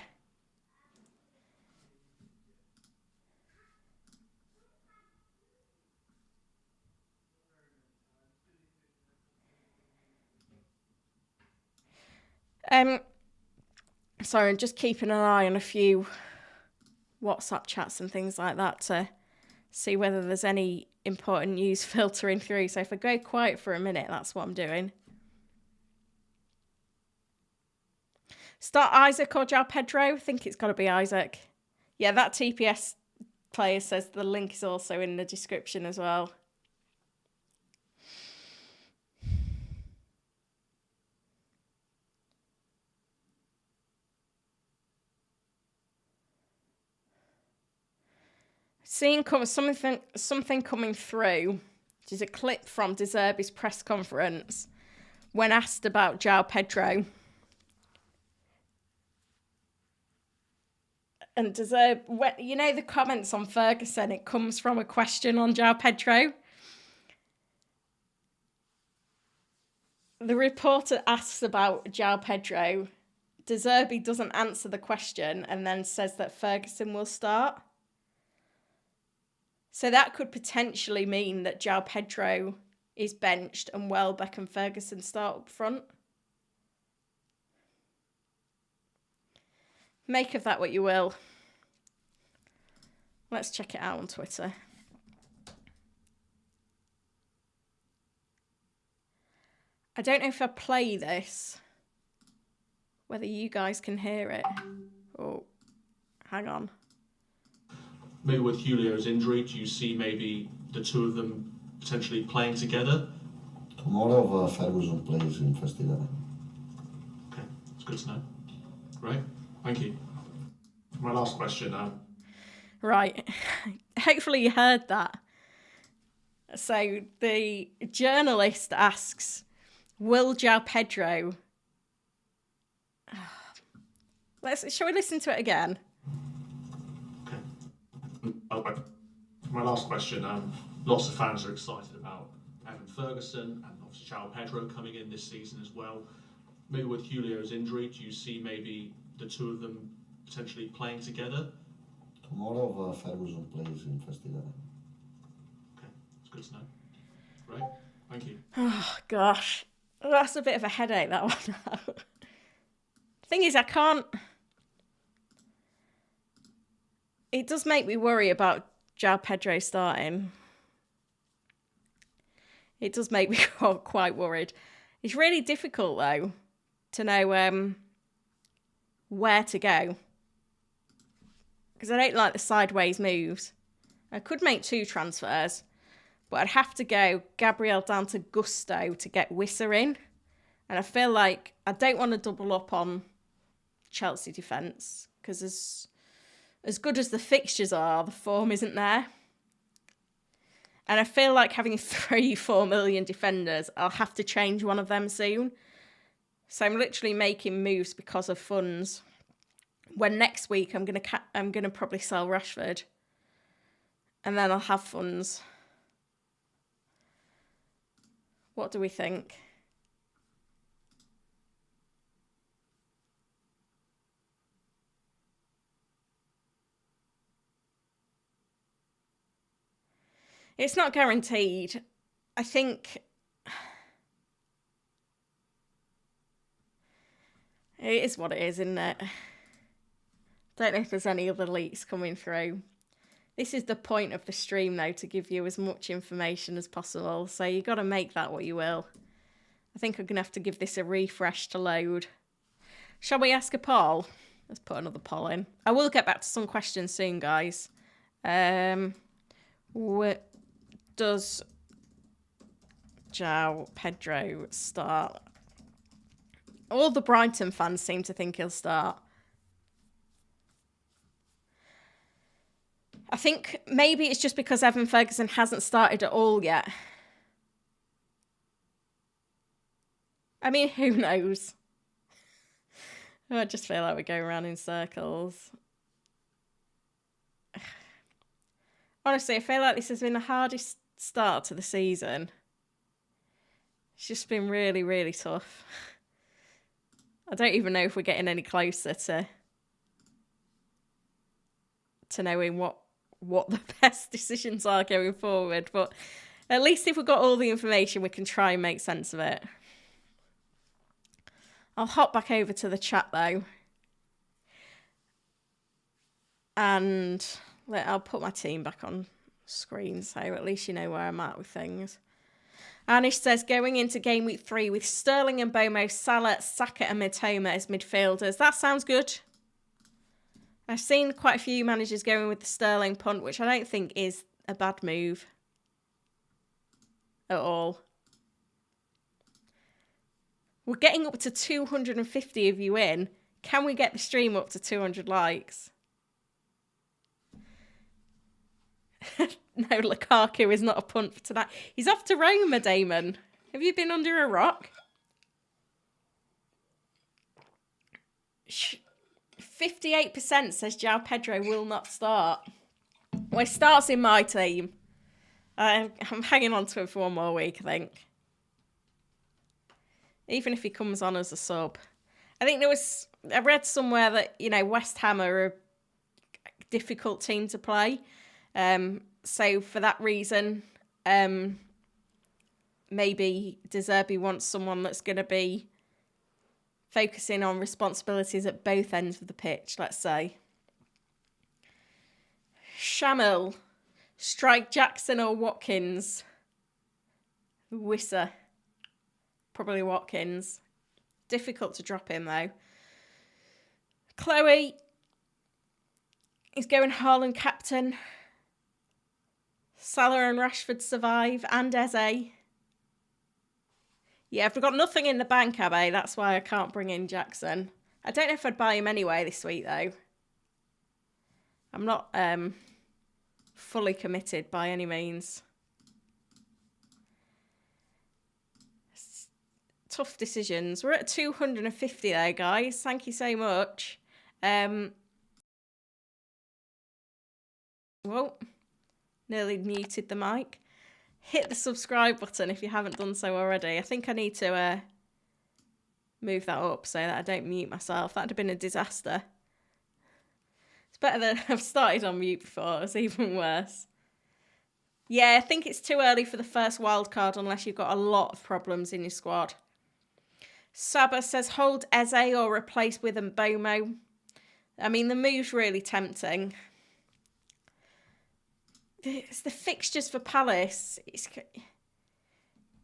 Sorry, I'm just keeping an eye on a few WhatsApp chats and things like that to see whether there's any important news filtering through. So if I go quiet for a minute, that's what I'm doing. Start Isaac or João Pedro? I think it's got to be Isaac. Yeah, that TPS player says the link is also in the description as well. Seeing something coming through, which is a clip from De Zerbi's press conference when asked about João Pedro. And De Zerbi, you know the comments on Ferguson, it comes from a question on João Pedro. The reporter asks about João Pedro. De Zerbi doesn't answer the question and then says that Ferguson will start. So that could potentially mean that João Pedro is benched and Welbeck and Ferguson start up front. Make of that what you will. Let's check it out on Twitter. I don't know if I play this, whether you guys can hear it. Oh, hang on. Maybe with Julio's injury, do you see maybe the two of them potentially playing together? Tomorrow Ferguson plays in first 11. Okay, it's good to know. Great, thank you. My last question now. Right, hopefully you heard that. So the journalist asks, will João Pedro... Shall we listen to it again? My last question. Lots of fans are excited about Evan Ferguson and obviously João Pedro coming in this season as well. Maybe with Julio's injury, do you see maybe the two of them potentially playing together? Tomorrow Ferguson plays in first 11. Okay, it's good to know. Great, thank you. Oh, gosh. That's a bit of a headache, that one. Thing is, I can't... It does make me worry about João Pedro starting. It does make me quite worried. It's really difficult, though, to know where to go. Because I don't like the sideways moves. I could make 2 transfers, but I'd have to go Gabriel down to Gusto to get Wissa in. And I feel like I don't want to double up on Chelsea defence, because as good as the fixtures are, the form isn't there. And I feel like having 3-4 million defenders, I'll have to change one of them soon. So I'm literally making moves because of funds. When next week I'm gonna probably sell Rashford, and then I'll have funds. What do we think? It's not guaranteed. I think it is what it is, isn't it? Don't know if there's any other leaks coming through. This is the point of the stream, though, to give you as much information as possible. So you got to make that what you will. I think I'm going to have to give this a refresh to load. Shall we ask a poll? Let's put another poll in. I will get back to some questions soon, guys. Does João Pedro start? All the Brighton fans seem to think he'll start. I think maybe it's just because Evan Ferguson hasn't started at all yet. I mean, who knows? I just feel like we're going around in circles. Honestly, I feel like this has been the hardest start to the season. It's just been really, really tough. I don't even know if we're getting any closer to knowing what the best decisions are going forward. But at least if we've got all the information, we can try and make sense of it. I'll hop back over to the chat, though. And I'll put my team back on screen, so at least you know where I'm at with things. Anish says, going into game week 3 with Sterling and Bomo, Salah, Saka and Mitoma as midfielders. That sounds good. I've seen quite a few managers going with the Sterling punt, which I don't think is a bad move at all. We're getting up to 250 of you in. Can we get the stream up to 200 likes? No, Lukaku is not a punt for tonight. He's off to Roma, Damon. Have you been under a rock? 58% says João Pedro will not start. Well, he starts in my team. I'm hanging on to him for one more week, I think. Even if he comes on as a sub. I think I read somewhere that, West Ham are a difficult team to play. So for that reason, maybe De Zerbi wants someone that's going to be focusing on responsibilities at both ends of the pitch, let's say. Shamil, strike Jackson or Watkins? Wissa. Probably Watkins. Difficult to drop him, though. Chloe is going Haaland captain. Salah and Rashford survive, and Eze. Yeah, I've got nothing in the bank, Abbe. That's why I can't bring in Jackson. I don't know if I'd buy him anyway this week, though. I'm not fully committed by any means. Tough decisions. We're at 250 there, guys. Thank you so much. Whoa. Nearly muted the mic. Hit the subscribe button if you haven't done so already. I think I need to move that up so that I don't mute myself. That'd have been a disaster. It's better than I've started on mute before. It's even worse. Yeah, I think it's too early for the first wild card unless you've got a lot of problems in your squad. Saba says hold Eze or replace with Mbomo. I mean, the move's really tempting. It's the fixtures for Palace.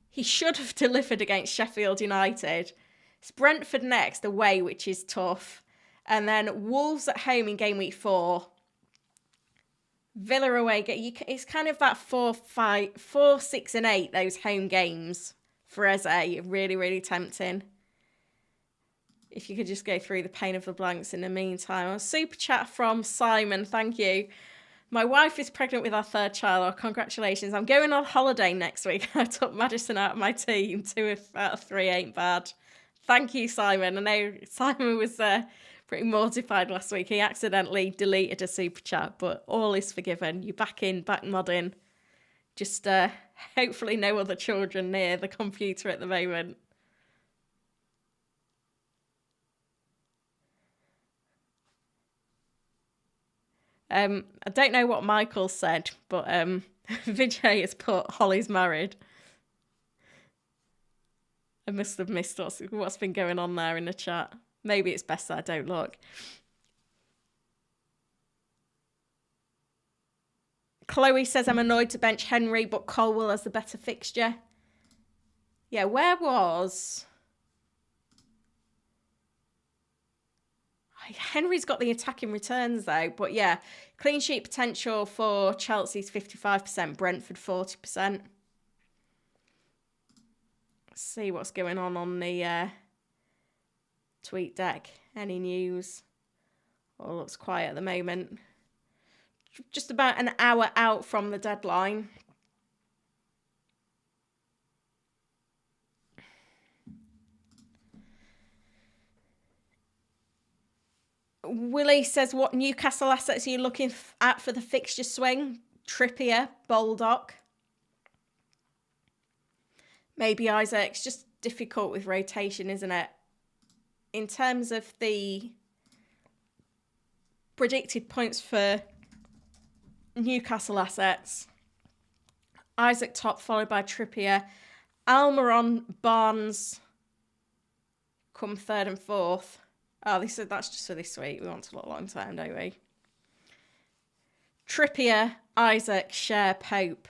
He should have delivered against Sheffield United. It's Brentford next, away, which is tough. And then Wolves at home in game week 4. Villa away. It's kind of that 4, 6 and 8, those home games for Eze. Really, really tempting. If you could just go through the pain of the blanks in the meantime. A super chat from Simon. Thank you. My wife is pregnant with our 3rd child. Oh, congratulations. I'm going on holiday next week. I took Madison out of my team. 2 out of 3 ain't bad. Thank you, Simon. I know Simon was pretty mortified last week. He accidentally deleted a super chat, but all is forgiven. You're back modding. Just hopefully no other children near the computer at the moment. I don't know what Michael said, but Vijay has put Holly's married. I must have missed what's been going on there in the chat. Maybe it's best that I don't look. Chloe says I'm annoyed to bench Henry, but Colwell has the better fixture. Yeah, where was... Henry's got the attacking returns, though. But yeah, clean sheet potential for Chelsea's 55%, Brentford 40%. Let's see what's going on the tweet deck. Any news? All looks quiet at the moment. Just about an hour out from the deadline. Willie says, what Newcastle assets are you looking at for the fixture swing? Trippier, Baldock. Maybe Isaac's just difficult with rotation, isn't it? In terms of the predicted points for Newcastle assets, Isaac top, followed by Trippier. Almiron, Barnes come 3rd and 4th. Oh, that's just for this week. We want to look long term, don't we? Trippier, Isaac, Cher, Pope,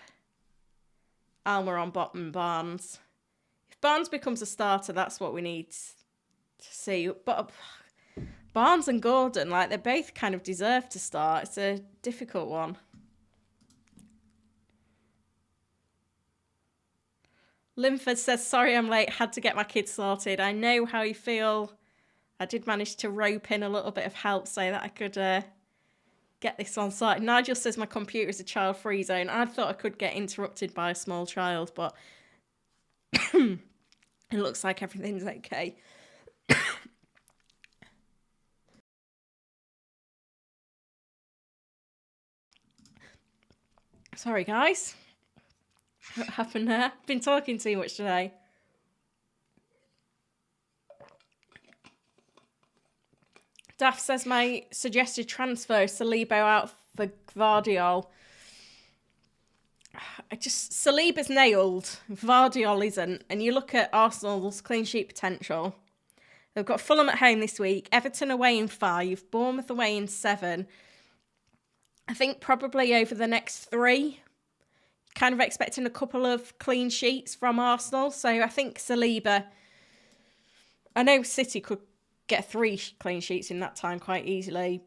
Almiron, Botman, Barnes. If Barnes becomes a starter, that's what we need to see. But Barnes and Gordon, like, they both kind of deserve to start. It's a difficult one. Linford says, sorry I'm late, had to get my kids sorted. I know how you feel. I did manage to rope in a little bit of help so that I could get this on site. Nigel says my computer is a child-free zone. I thought I could get interrupted by a small child, but it looks like everything's okay. Sorry, guys. What happened there? Been talking too much today. Daft says my suggested transfer is Saliba out for Gvardiol. Saliba's nailed, Gvardiol isn't. And you look at Arsenal's clean sheet potential. They've got Fulham at home this week, Everton away in 5, Bournemouth away in 7. I think probably over the next 3, kind of expecting a couple of clean sheets from Arsenal. So I think Saliba, I know City could get 3 clean sheets in that time quite easily.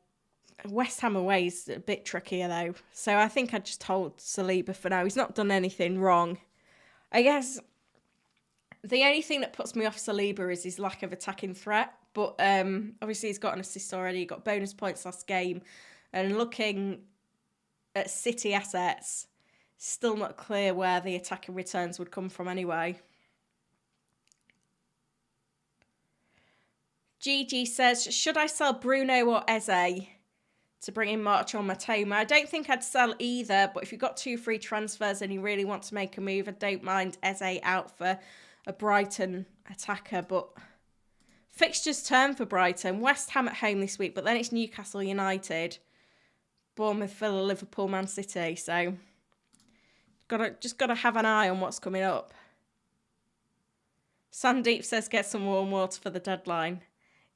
West Ham away is a bit trickier though. So I think I'd just hold Saliba for now. He's not done anything wrong. I guess the only thing that puts me off Saliba is his lack of attacking threat. But obviously he's got an assist already. He got bonus points last game. And looking at City assets, still not clear where the attacking returns would come from anyway. Gigi says, should I sell Bruno or Eze to bring in March or Matoma? I don't think I'd sell either, but if you've got 2 free transfers and you really want to make a move, I don't mind Eze out for a Brighton attacker. But fixtures turn for Brighton. West Ham at home this week, but then it's Newcastle United, Bournemouth, Villa, Liverpool, Man City. So just gotta have an eye on what's coming up. Sandeep says get some warm water for the deadline.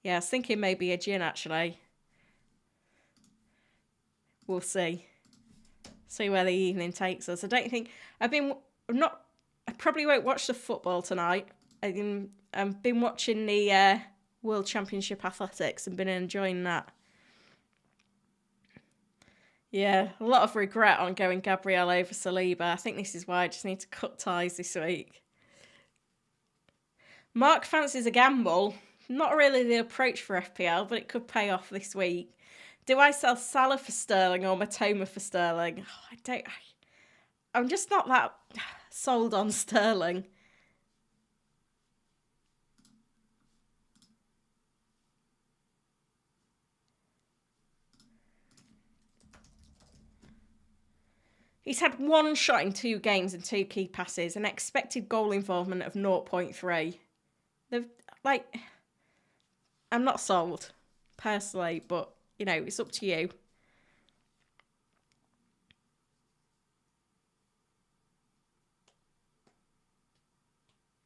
Yeah, I was thinking maybe a gin actually. We'll see. See where the evening takes us. I don't think I probably won't watch the football tonight. I've been watching the World Championship Athletics and been enjoying that. Yeah, a lot of regret on going Gabriel over Saliba. I think this is why I just need to cut ties this week. Mark fancies a gamble. Not really the approach for FPL, but it could pay off this week. Do I sell Salah for Sterling or Matoma for Sterling? I'm just not that sold on Sterling. He's had 1 shot in 2 games and 2 key passes, an expected goal involvement of 0.3. I'm not sold, personally, but, it's up to you.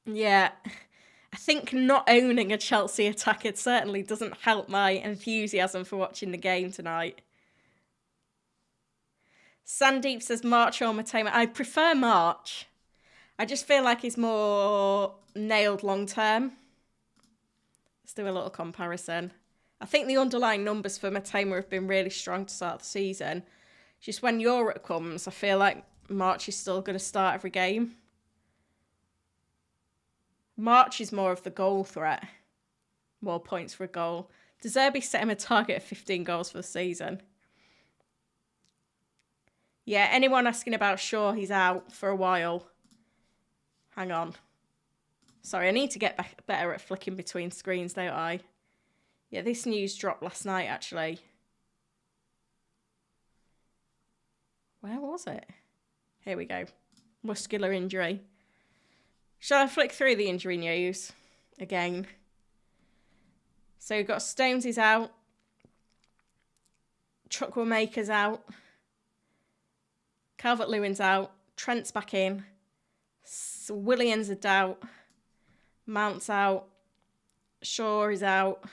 Yeah, I think not owning a Chelsea attacker certainly doesn't help my enthusiasm for watching the game tonight. Sandeep says March or Matoma. I prefer March. I just feel like he's more nailed long term. Let's do a little comparison. I think the underlying numbers for Matoma have been really strong to start the season. Just when Europe comes, I feel like March is still going to start every game. March is more of the goal threat. More points for a goal. De Zerbi set him a target of 15 goals for the season. Yeah, anyone asking about Shaw, he's out for a while. Hang on. Sorry, I need to get better at flicking between screens, don't I? Yeah, this news dropped last night, actually. Where was it? Here we go. Muscular injury. Shall I flick through the injury news again? So we've got Stones is out. Chukwuemeka's out. Calvert-Lewin's out. Trent's back in. Williams a doubt. Mount's out. Shaw is out.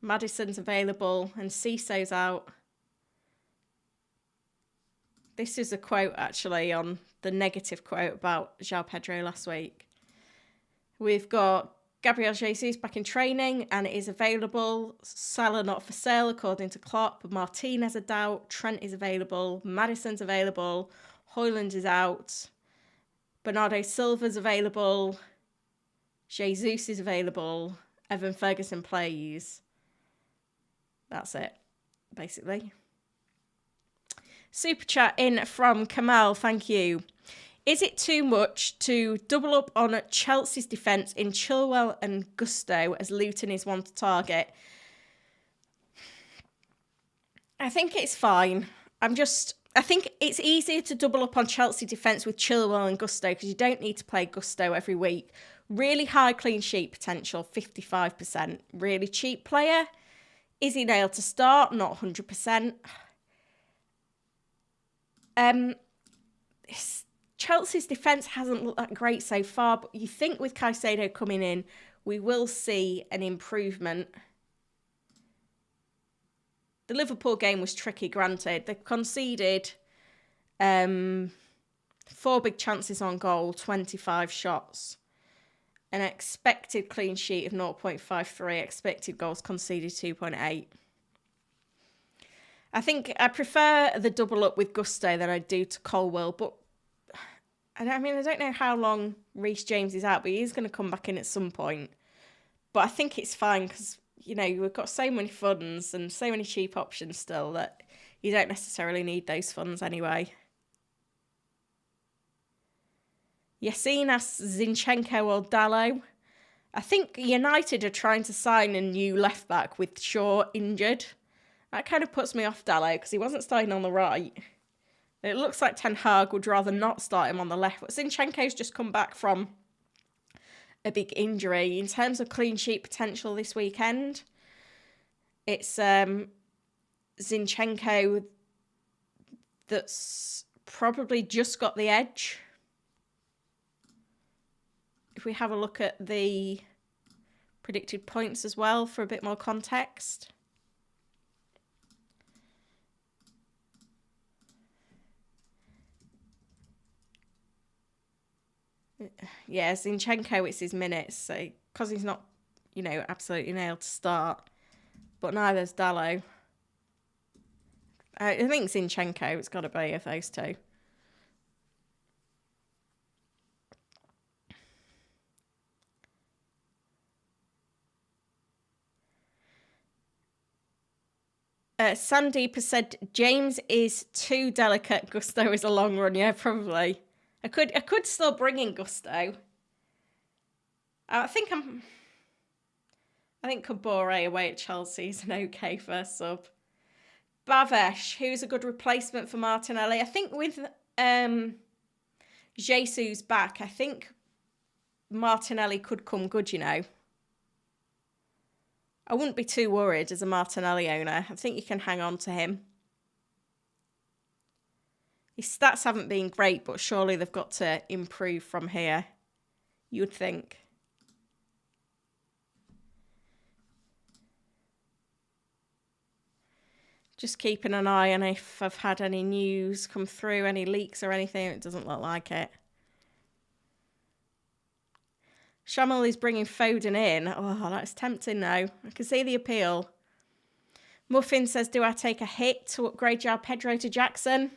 Maddison's available. And Cisso's out. This is a quote, actually, on the negative quote about João Pedro last week. We've got Gabriel Jesus back in training and is available. Salah not for sale, according to Klopp. Martinez a doubt. Trent is available. Maddison's available. Højlund is out. Bernardo Silva's available. Jesus is available. Evan Ferguson plays. That's it, basically. Super chat in from Kamal, thank you. Is it too much to double up on Chelsea's defence in Chilwell and Gusto as Luton is one to target? I think it's fine. I think it's easier to double up on Chelsea defence with Chilwell and Gusto because you don't need to play Gusto every week. Really high clean sheet potential, 55%. Really cheap player. Is he nailed to start? Not 100%. Chelsea's defence hasn't looked that great so far, but you think with Caicedo coming in, we will see an improvement. The Liverpool game was tricky, granted. They conceded 4 big chances on goal, 25 shots. An expected clean sheet of 0.53, expected goals conceded 2.8. I think I prefer the double up with Gusto than I do to Colwill, but I don't know how long Reece James is out, but he is going to come back in at some point. But I think it's fine because, we've got so many funds and so many cheap options still that you don't necessarily need those funds anyway. Yassine asks Zinchenko or Dalot. I think United are trying to sign a new left-back with Shaw injured. That kind of puts me off Dalot because he wasn't starting on the right. It looks like Ten Hag would rather not start him on the left. But Zinchenko's just come back from a big injury. In terms of clean sheet potential this weekend, it's Zinchenko that's probably just got the edge. If we have a look at the predicted points as well for a bit more context. Yeah, Zinchenko, it's his minutes. So, because he's not, absolutely nailed to start. But neither's Dalot. I think Zinchenko, it's got to be of those two. Sandeep has said James is too delicate. Gusto is a long run. Yeah, probably. I could still bring in Gusto. I think Kabore away at Chelsea is an okay first sub. Bavesh, who's a good replacement for Martinelli. I think with Jesus back, I think Martinelli could come good, I wouldn't be too worried as a Martinelli owner. I think you can hang on to him. His stats haven't been great, but surely they've got to improve from here. You'd think. Just keeping an eye on if I've had any news come through, any leaks or anything. It doesn't look like it. Shamil is bringing Foden in. Oh, that's tempting now. I can see the appeal. Muffin says, do I take a hit to upgrade João Pedro to Jackson?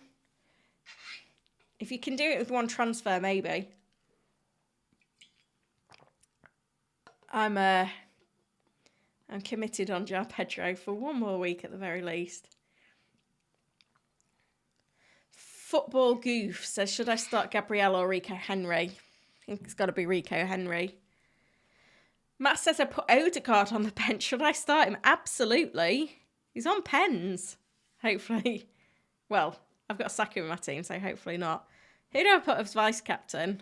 If you can do it with one transfer, maybe. I'm committed on João Pedro for one more week at the very least. Football Goof says, should I start Gabriel or Rico Henry? I think it's got to be Rico Henry. Matt says I put Odegaard on the bench. Should I start him? Absolutely. He's on pens. Hopefully. Well, I've got Saka in my team, so hopefully not. Who do I put as vice captain?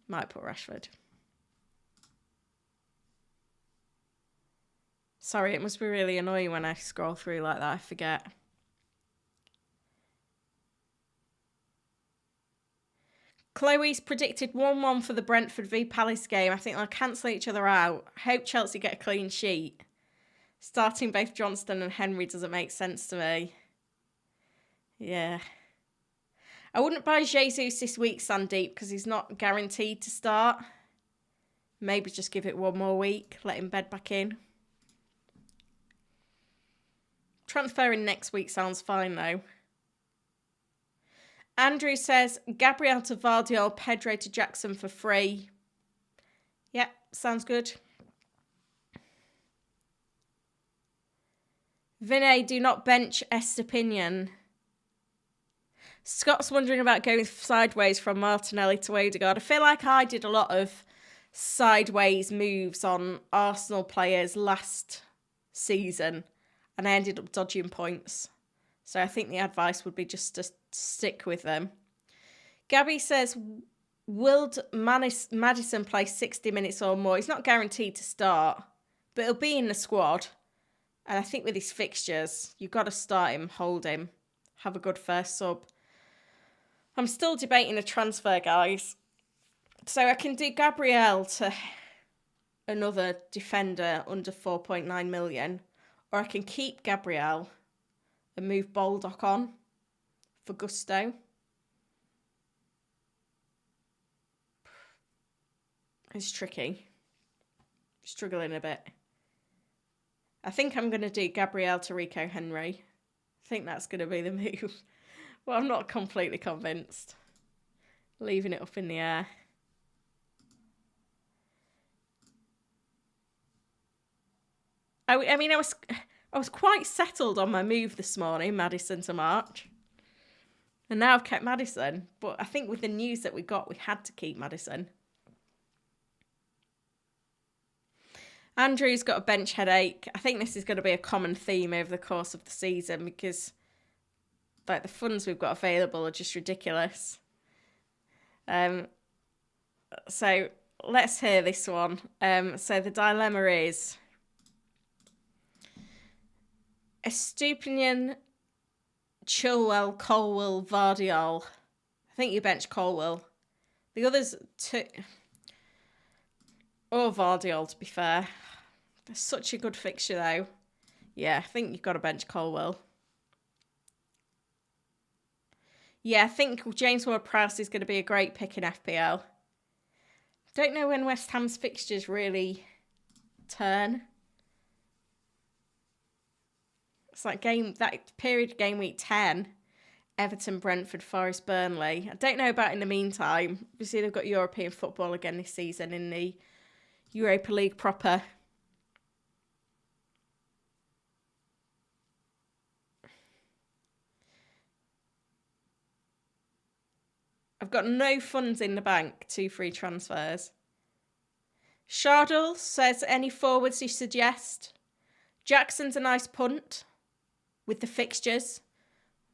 Might put Rashford. Sorry, it must be really annoying when I scroll through like that. I forget. Chloe's predicted 1-1 for the Brentford v Palace game. I think they'll cancel each other out. Hope Chelsea get a clean sheet. Starting both Johnston and Henry doesn't make sense to me. Yeah. I wouldn't buy Jesus this week, Sandeep, because he's not guaranteed to start. Maybe just give it one more week, let him bed back in. Transferring next week sounds fine, though. Andrew says, Gabriel to Vardiol, Pedro to Jackson for free. Yep, sounds good. Vinay, do not bench Estepinian. Scott's wondering about going sideways from Martinelli to Odegaard. I feel like I did a lot of sideways moves on Arsenal players last season and I ended up dodging points. So I think the advice would be just to stick with them. Gabby says, will Maddison play 60 minutes or more? He's not guaranteed to start, but he'll be in the squad. And I think with his fixtures, you've got to start him, hold him, have a good first sub. I'm still debating a transfer, guys. So I can do Gabriel to another defender under 4.9 million, or I can keep Gabriel and move Baldock on for Gusto. It's tricky. Struggling a bit. I think I'm going to do Gabriel to Rico Henry. I think that's going to be the move. Well, I'm not completely convinced. Leaving it up in the air. I mean, I was quite settled on my move this morning, Maddison to March. And now I've kept Maddison. But I think with the news that we got, we had to keep Maddison. Andrew's got a bench headache. I think this is going to be a common theme over the course of the season because like the funds we've got available are just ridiculous. So let's hear this one. So the dilemma is Estupinian, Chilwell, Colwill, Vardiol. I think you bench Colwill. The others two, or Vardiol to be fair. They're such a good fixture though. Yeah, I think you've got to bench Colwill. Yeah, I think James Ward-Prowse is going to be a great pick in FPL. Don't know when West Ham's fixtures really turn. It's like that period game week 10, Everton, Brentford, Forest, Burnley. I don't know about in the meantime. Obviously, they've got European football again this season in the Europa League proper. I've got no funds in the bank, 2 free transfers. Shardle says, any forwards you suggest? Jackson's a nice punt with the fixtures.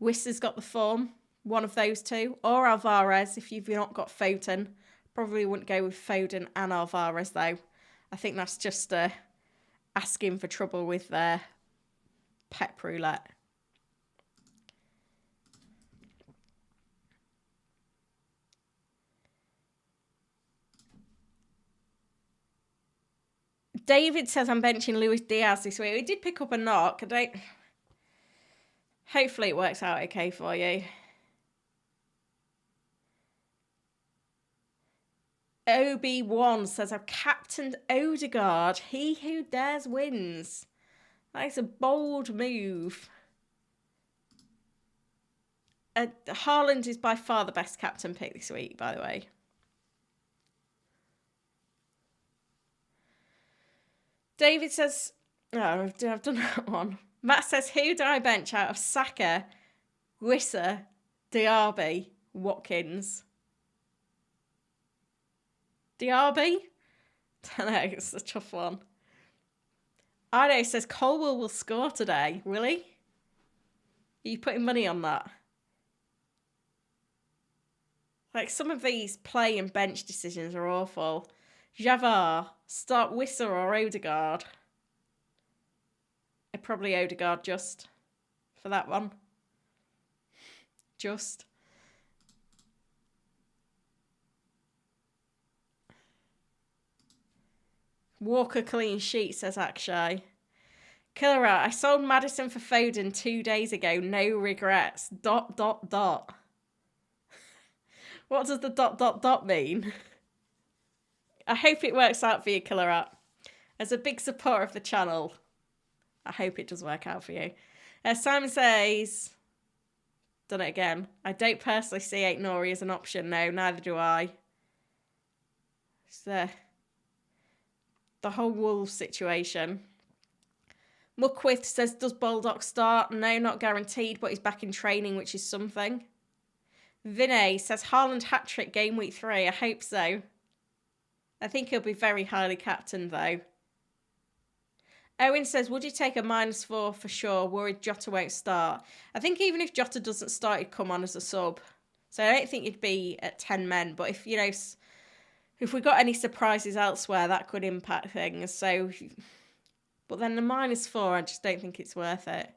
Wissa's got the form, one of those two. Or Alvarez, if you've not got Foden. Probably wouldn't go with Foden and Alvarez, though. I think that's just asking for trouble with their pep roulette. David says I'm benching Luis Diaz this week. He did pick up a knock. Hopefully it works out okay for you. OB1 says I've captained Odegaard. He who dares wins. That is a bold move. Haaland is by far the best captain pick this week, by the way. David says, oh, I've done that one. Matt says, who do I bench out of Saka, Wissa, Diaby, Watkins? Diaby? I don't know, it's a tough one. Ido says, Colwill will score today. Will he? Are you putting money on that? Like, some of these play and bench decisions are awful. Javard, start Wissa or Odegaard. Probably Odegaard just for that one. Just. Walker clean sheet, says Akshay. Killer, I sold Maddison for Foden 2 days ago. No regrets. ... What does the ... mean? I hope it works out for you, Killer App. As a big supporter of the channel, I hope it does work out for you. Simon says, done it again. I don't personally see 8 Nori as an option. No, neither do I. It's the whole Wolves situation. Muckwith says, does Baldock start? No, not guaranteed, but he's back in training, which is something. Vinay says, Haaland hat-trick game week 3. I hope so. I think he'll be very highly captained, though. Owen says, would you take a -4 for sure? Worried Jota won't start. I think even if Jota doesn't start, he'd come on as a sub. So I don't think you'd be at 10 men. But if, you know, if we got any surprises elsewhere, that could impact things. So, but then the -4, I just don't think it's worth it.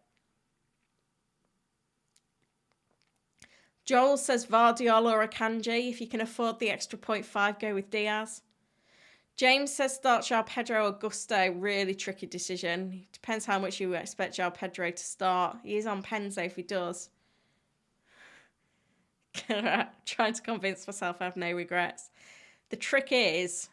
Joel says Vardiol or Akanji. If you can afford the extra 0.5, go with Diaz. James says start João Pedro or Gusto. Really tricky decision. Depends how much you expect João Pedro to start. He is on Penzo if he does. Trying to convince myself I have no regrets. The trick is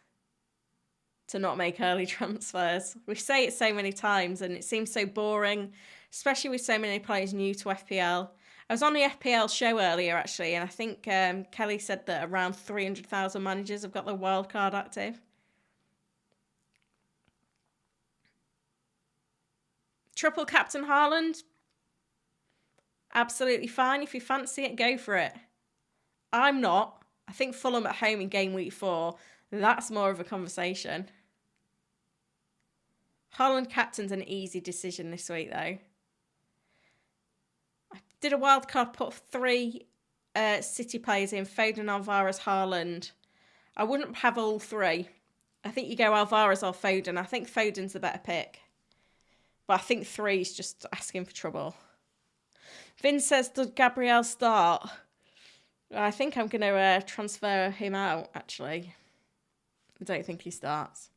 to not make early transfers. We say it so many times and it seems so boring, especially with so many players new to FPL. I was on the FPL show earlier, actually, and I think Kelly said that around 300,000 managers have got their wildcard active. Triple Captain Haaland? Absolutely fine. If you fancy it, go for it. I'm not. I think Fulham at home in game week 4, that's more of a conversation. Haaland captain's an easy decision this week, though. I did a wildcard, put 3 City players in, Foden, Alvarez, Haaland. I wouldn't have all 3. I think you go Alvarez or Foden. I think Foden's the better pick. But I think 3 is just asking for trouble. Vin says, does Gabriel start? I think I'm going to transfer him out, actually. I don't think he starts.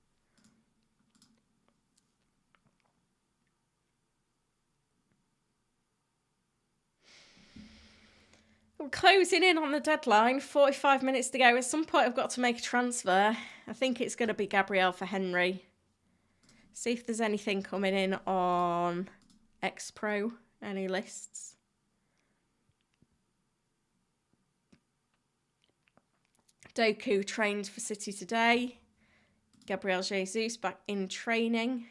We're closing in on the deadline. 45 minutes to go. At some point, I've got to make a transfer. I think it's going to be Gabriel for Henry. See if there's anything coming in on X-Pro. Any lists. Doku trained for City today. Gabriel Jesus back in training.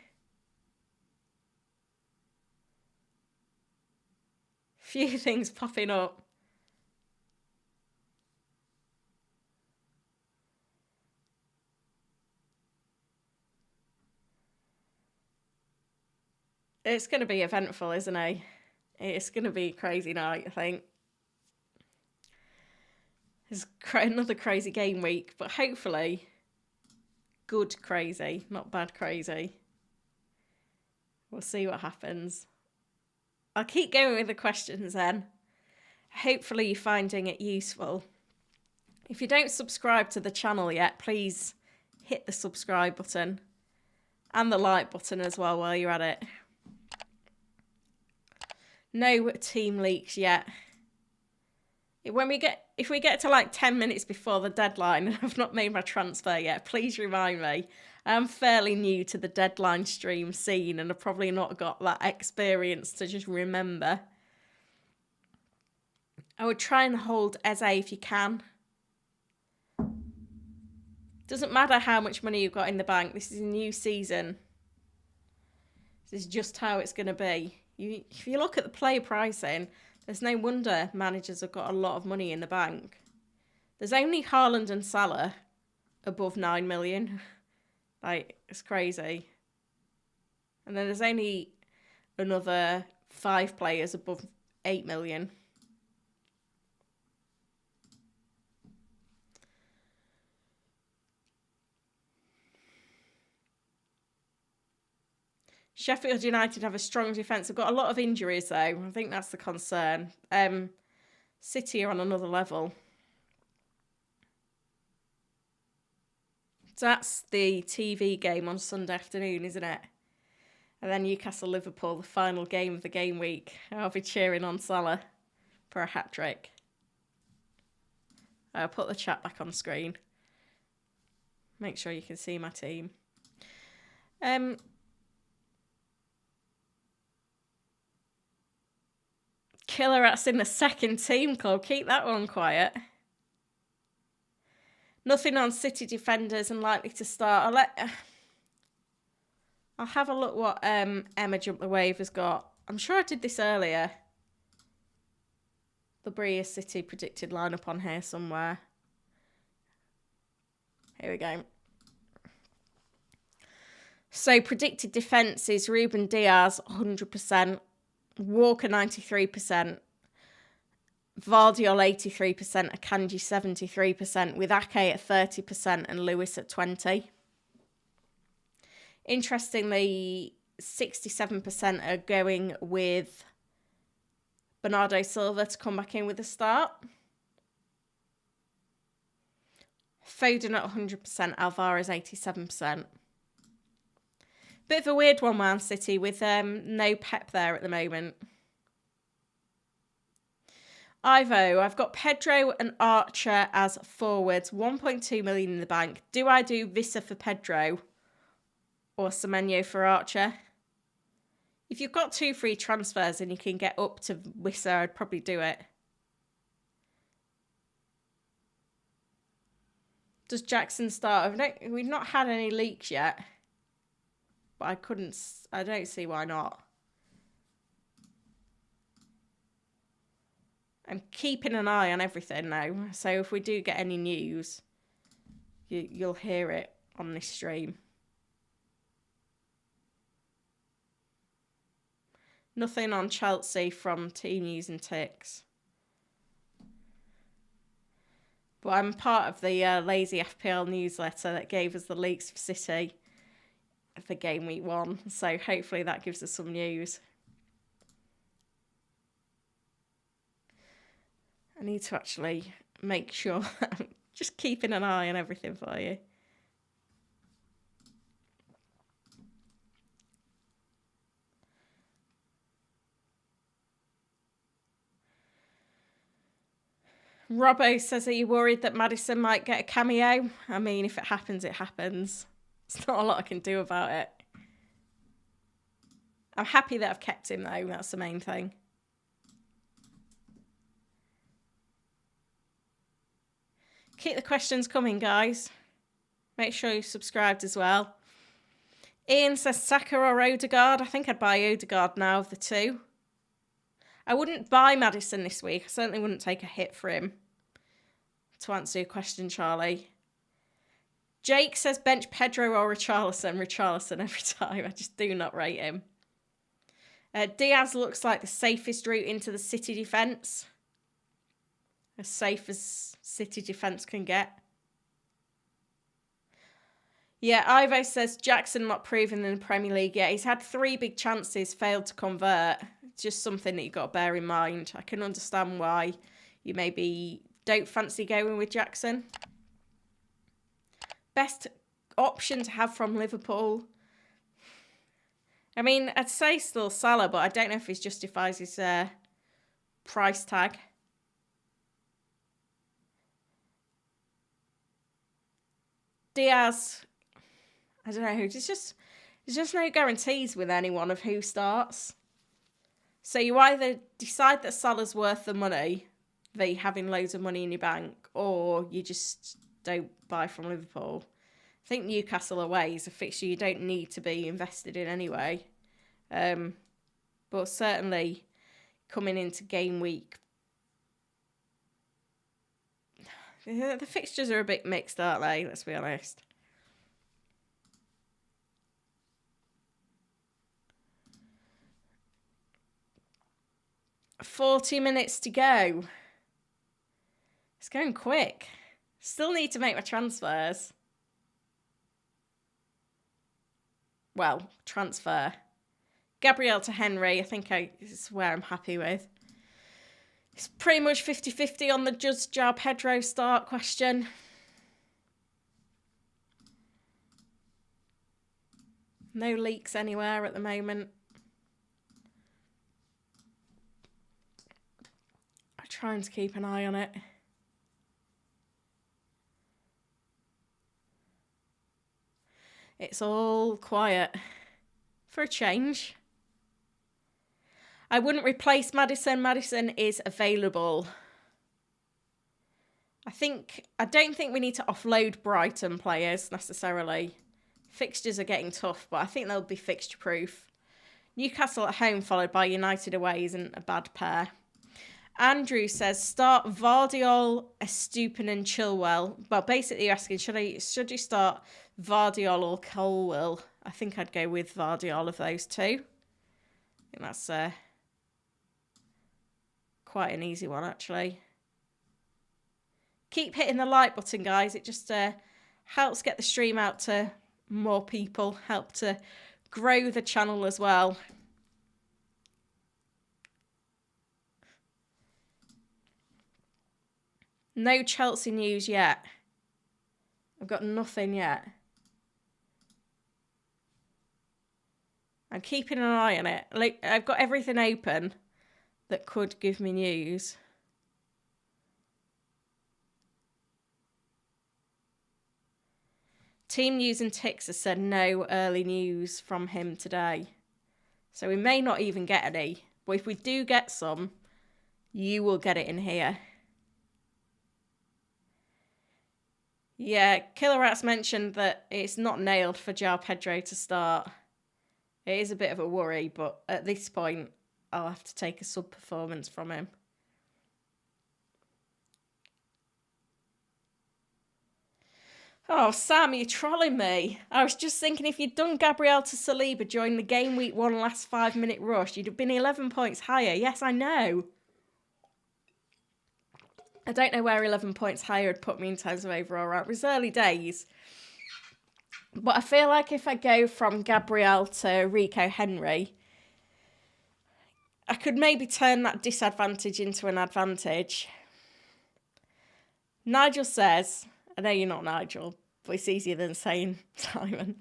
Few things popping up. It's going to be eventful, isn't it? It's going to be a crazy night, I think. It's another crazy game week, but hopefully good crazy, not bad crazy. We'll see what happens. I'll keep going with the questions then. Hopefully you're finding it useful. If you don't subscribe to the channel yet, please hit the subscribe button and the like button as well while you're at it. No team leaks yet. If we get to like 10 minutes before the deadline and I've not made my transfer yet, please remind me. I'm fairly new to the deadline stream scene and I've probably not got that experience to just remember. I would try and hold Eze if you can. Doesn't matter how much money you've got in the bank. This is a new season. This is just how it's going to be. If you look at the player pricing, there's no wonder managers have got a lot of money in the bank. There's only Haaland and Salah above 9 million. Like, it's crazy. And then there's only another 5 players above 8 million. Sheffield United have a strong defence. They've got a lot of injuries, though. I think that's the concern. City are on another level. So that's the TV game on Sunday afternoon, isn't it? And then Newcastle-Liverpool, the final game of the game week. I'll be cheering on Salah for a hat-trick. I'll put the chat back on screen. Make sure you can see my team. Killer Rat's in the second team club. Keep that one quiet. Nothing on City defenders and likely to start. I'll have a look what Emma Jump the Wave has got. I'm sure I did this earlier. The Bria City predicted lineup on here somewhere. Here we go. So predicted defence is Ruben Diaz 100%, Walker 93%, Vardiol 83%, Akanji 73%, with Ake at 30% and Lewis at 20%. Interestingly, 67% are going with Bernardo Silva to come back in with a start. Foden at 100%, Alvarez 87%. Bit of a weird one, Man City, with no Pep there at the moment. Ivo, I've got Pedro and Archer as forwards, 1.2 million in the bank. Do I do Vissa for Pedro or Semenyo for Archer? If you've got 2 free transfers and you can get up to Vissa, I'd probably do it. Does Jackson start? We've not had any leaks yet. But I don't see why not. I'm keeping an eye on everything now. So if we do get any news, you'll hear it on this stream. Nothing on Chelsea from Team News and Ticks. But I'm part of the Lazy FPL newsletter that gave us the leaks for City for Game Week 1. So hopefully that gives us some news. I need to actually make sure I'm just keeping an eye on everything for you. Robbo says, are you worried that Maddison might get a cameo? I mean, if it happens, it happens. There's not a lot I can do about it. I'm happy that I've kept him, though. That's the main thing. Keep the questions coming, guys. Make sure you're subscribed as well. Ian says, Saka or Odegaard? I think I'd buy Odegaard now of the two. I wouldn't buy Maddison this week. I certainly wouldn't take a hit for him. To answer your question, Charlie. Jake says bench Pedro or Richarlison. Richarlison every time. I just do not rate him. Diaz looks like the safest route into the City defence. As safe as City defence can get. Yeah, Ivo says Jackson not proven in the Premier League yet. He's had 3 big chances, failed to convert. Just something that you've got to bear in mind. I can understand why you maybe don't fancy going with Jackson. Best option to have from Liverpool. I mean, I'd say still Salah, but I don't know if he justifies his price tag. Diaz, I don't know. There's just no guarantees with anyone of who starts. So you either decide that Salah's worth the money, the having loads of money in your bank, or you just don't buy from Liverpool. I think Newcastle away is a fixture you don't need to be invested in anyway. But certainly coming into game week, the fixtures are a bit mixed, aren't they? Let's be honest. $40 minutes to go. It's going quick. Still need to make my transfers. Well, transfer. Gabriel to Henry, I think this is where I'm happy with. It's pretty much 50-50 on the Just Jar Pedro start question. No leaks anywhere at the moment. I'm trying to keep an eye on it. It's all quiet. For a change. I wouldn't replace Maddison. Maddison is available. I don't think we need to offload Brighton players necessarily. Fixtures are getting tough, but I think they'll be fixture proof. Newcastle at home followed by United away isn't a bad pair. Andrew says start Vardiol, Estupiñán and Chilwell. Well, basically you're asking should you start Vardiol or Colwill? I think I'd go with Vardiol of those two. I think that's quite an easy one actually. Keep hitting the like button, guys. It just helps get the stream out to more people, help to grow the channel as well. No Chelsea news yet. I've got nothing yet. I'm keeping an eye on it. Like, I've got everything open that could give me news. Team News and Ticks has said no early news from him today. So we may not even get any. But if we do get some, you will get it in here. Yeah, Killer Rats mentioned that it's not nailed for João Pedro to start. It is a bit of a worry, but at this point, I'll have to take a sub-performance from him. Oh, Sam, you're trolling me. I was just thinking if you'd done Gabriel to Saliba during the game week 1 last 5-minute rush, you'd have been 11 points higher. Yes, I know. I don't know where 11 points higher would put me in terms of overall rank. It was early days. But I feel like if I go from Gabriel to Rico Henry, I could maybe turn that disadvantage into an advantage. Nigel says, I know you're not Nigel, but it's easier than saying Simon.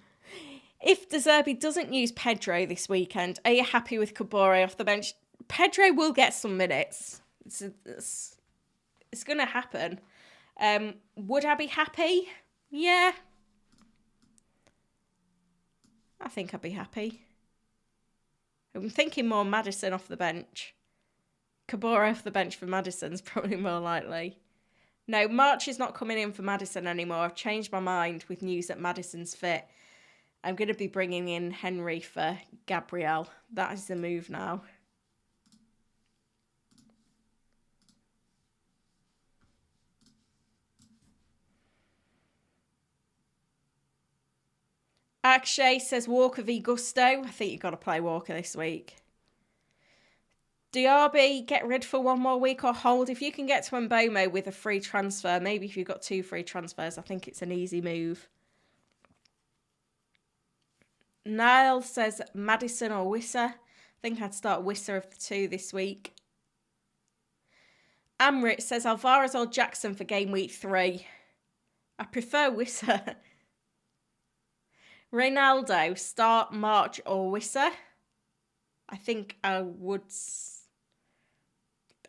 If De Zerbi doesn't use Pedro this weekend, are you happy with Kabore off the bench? Pedro will get some minutes. It's going to happen. Would I be happy? Yeah. I think I'd be happy. I'm thinking more Maddison off the bench. Kabore off the bench for Maddison's probably more likely. No, March is not coming in for Maddison anymore. I've changed my mind with news that Maddison's fit. I'm going to be bringing in Henry for Gabriel. That is the move now. Akshay says Walker v Gusto. I think you've got to play Walker this week. Diaby, get rid for 1 more week or hold. If you can get to Mbomo with a free transfer, maybe if you've got 2 free transfers, I think it's an easy move. Niall says Maddison or Wissa. I think I'd start Wissa of the 2 this week. Amrit says Alvarez or Jackson for game week 3. I prefer Wissa. Ronaldo, start March or Wissa. I think I would...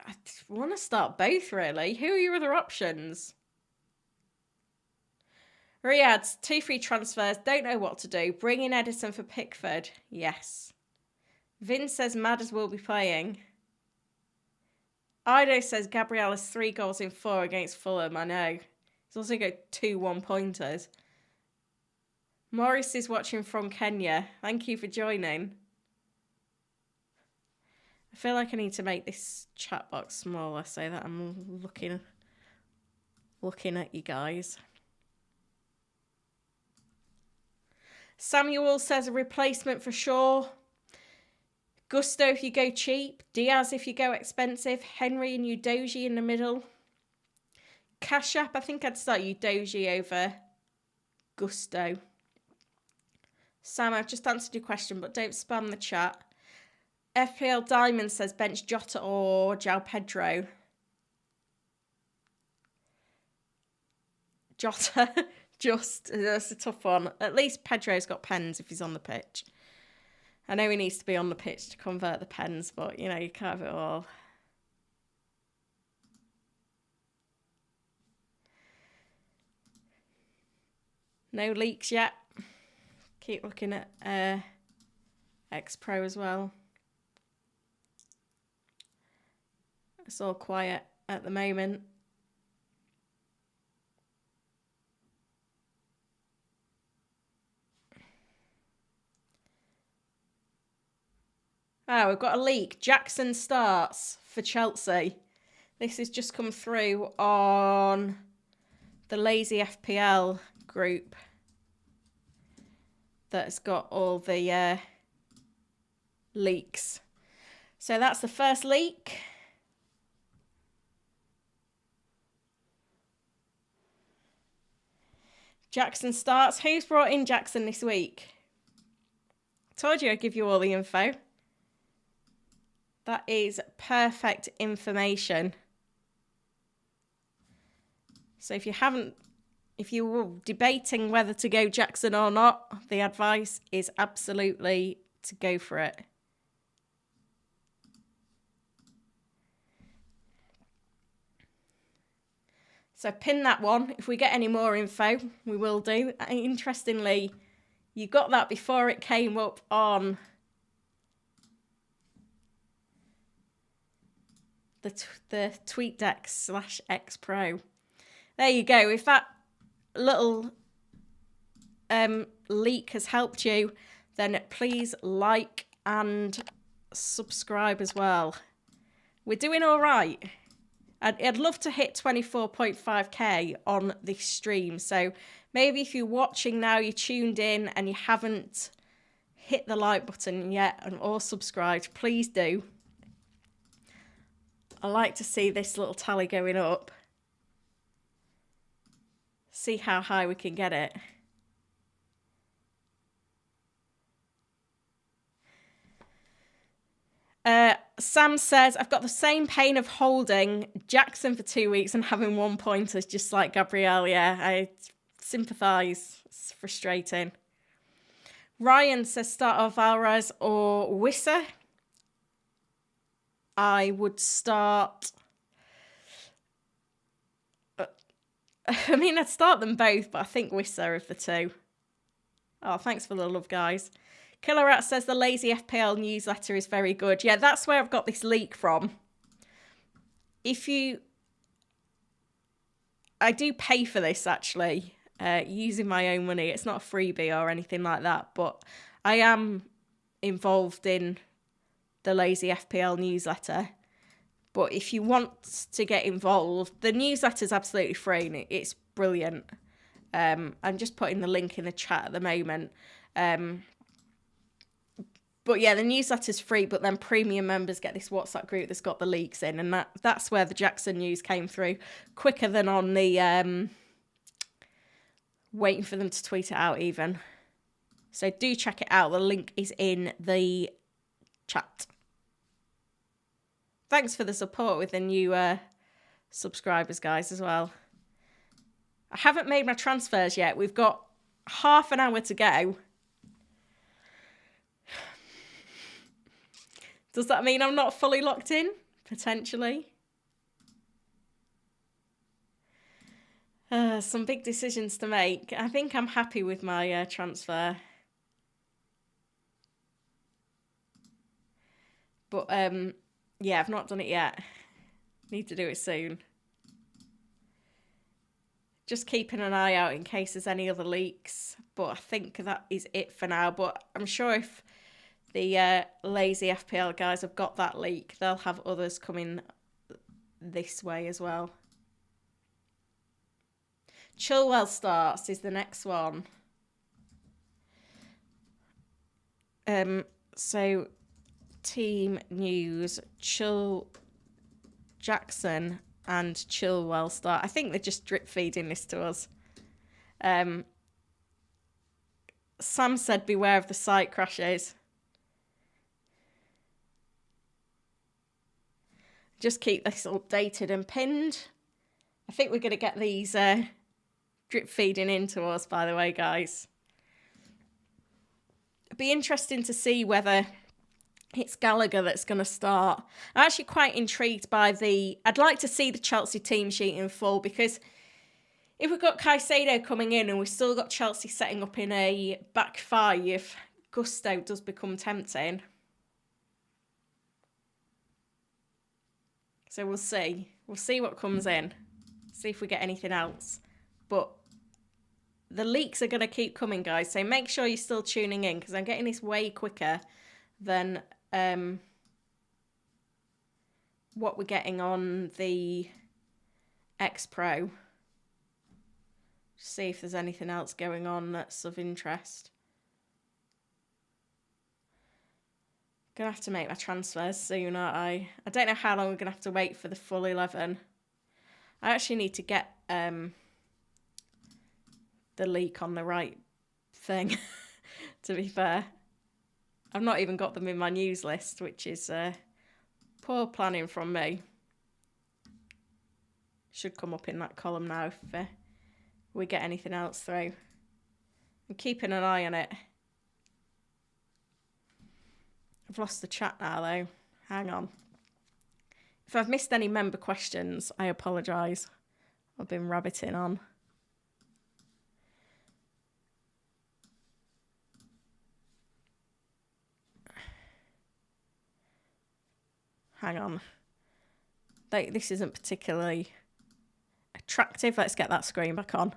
I want to start both, really. Who are your other options? Riyadh's 2 free transfers. Don't know what to do. Bring in Edison for Pickford. Yes. Vin says Madders will be playing. Ido says Gabriel has 3 goals in 4 against Fulham. I know. He's also got 2 1-pointers. Morris is watching from Kenya. Thank you for joining. I feel like I need to make this chat box smaller so that I'm looking at you guys. Samuel says a replacement for Shaw. Gusto if you go cheap. Diaz if you go expensive. Henry and Udogie in the middle. Cash App, I think I'd start Udogie over Gusto. Sam, I've just answered your question, but don't spam the chat. FPL Diamond says bench Jota or João Pedro. Jota, that's a tough one. At least Pedro's got pens if he's on the pitch. I know he needs to be on the pitch to convert the pens, but, you know, you can't have it all. No leaks yet. keep looking at X-Pro as well. It's all quiet at the moment. Oh, we've got a leak. Jackson starts for Chelsea. This has just come through on the Lazy FPL group that's got all the leaks. So that's the first leak. Jackson starts. Who's brought in Jackson this week? Told you I'd give you all the info. That is perfect information. So if you were debating whether to go Jackson or not, the advice is absolutely to go for it. So pin that one. If we get any more info, we will do. Interestingly, you got that before it came up on the TweetDeck/X-Pro. There you go. If that little leak has helped you, then please like and subscribe as well. We're doing all right. I'd love to hit 24.5k on this stream. So maybe if you're watching now, you're tuned in and you haven't hit the like button yet or subscribed, please do. I like to see this little tally going up. See how high we can get it. Sam says, I've got the same pain of holding Jackson for 2 weeks and having 1 pointers, just like Gabrielle. Yeah, I sympathise. It's frustrating. Ryan says, start Alvarez or Wissa. I would start... I mean, I'd start them both, but I think Wissa of the two. Oh, thanks for the love, guys. Killer Rat says the Lazy FPL newsletter is very good. Yeah, that's where I've got this leak from. I do pay for this, actually, using my own money. It's not a freebie or anything like that, but I am involved in the Lazy FPL newsletter. But if you want to get involved, the newsletter is absolutely free and it's brilliant. I'm just putting the link in the chat at the moment. But yeah, the newsletter's free, but then premium members get this WhatsApp group that's got the leaks in, and that's where the Jackson news came through quicker than on the waiting for them to tweet it out even. So do check it out. The link is in the chat. Thanks for the support with the new subscribers, guys, as well. I haven't made my transfers yet. We've got half an hour to go. Does that mean I'm not fully locked in? Potentially. Some big decisions to make. I think I'm happy with my transfer. But, yeah, I've not done it yet. Need to do it soon. Just keeping an eye out in case there's any other leaks. But I think that is it for now. But I'm sure if the Lazy FPL guys have got that leak, they'll have others coming this way as well. Chilwell starts is the next one. So team news, Jackson and Chilwell start. I think they're just drip feeding this to us. Sam said beware of the site crashes. Just keep this updated and pinned. I think we're going to get these drip feeding into us, by the way, guys. It'd be interesting to see whether it's Gallagher that's going to start. I'm actually quite intrigued by I'd like to see the Chelsea team sheet in full, because if we've got Caicedo coming in and we've still got Chelsea setting up in a back five, Gusto does become tempting. So we'll see. We'll see what comes in. See if we get anything else. But the leaks are going to keep coming, guys. So make sure you're still tuning in because I'm getting this way quicker than what we're getting on the X Pro. See if there's anything else going on that's of interest. Gonna have to make my transfers soon, aren't I? I don't know how long we're gonna have to wait for the full 11. I actually need to get the leak on the right thing, to be fair. I've not even got them in my news list, which is poor planning from me. Should come up in that column now if we get anything else through. I'm keeping an eye on it. I've lost the chat now, though. Hang on. If I've missed any member questions, I apologise. I've been rabbiting on. Hang on. This isn't particularly attractive. Let's get that screen back on.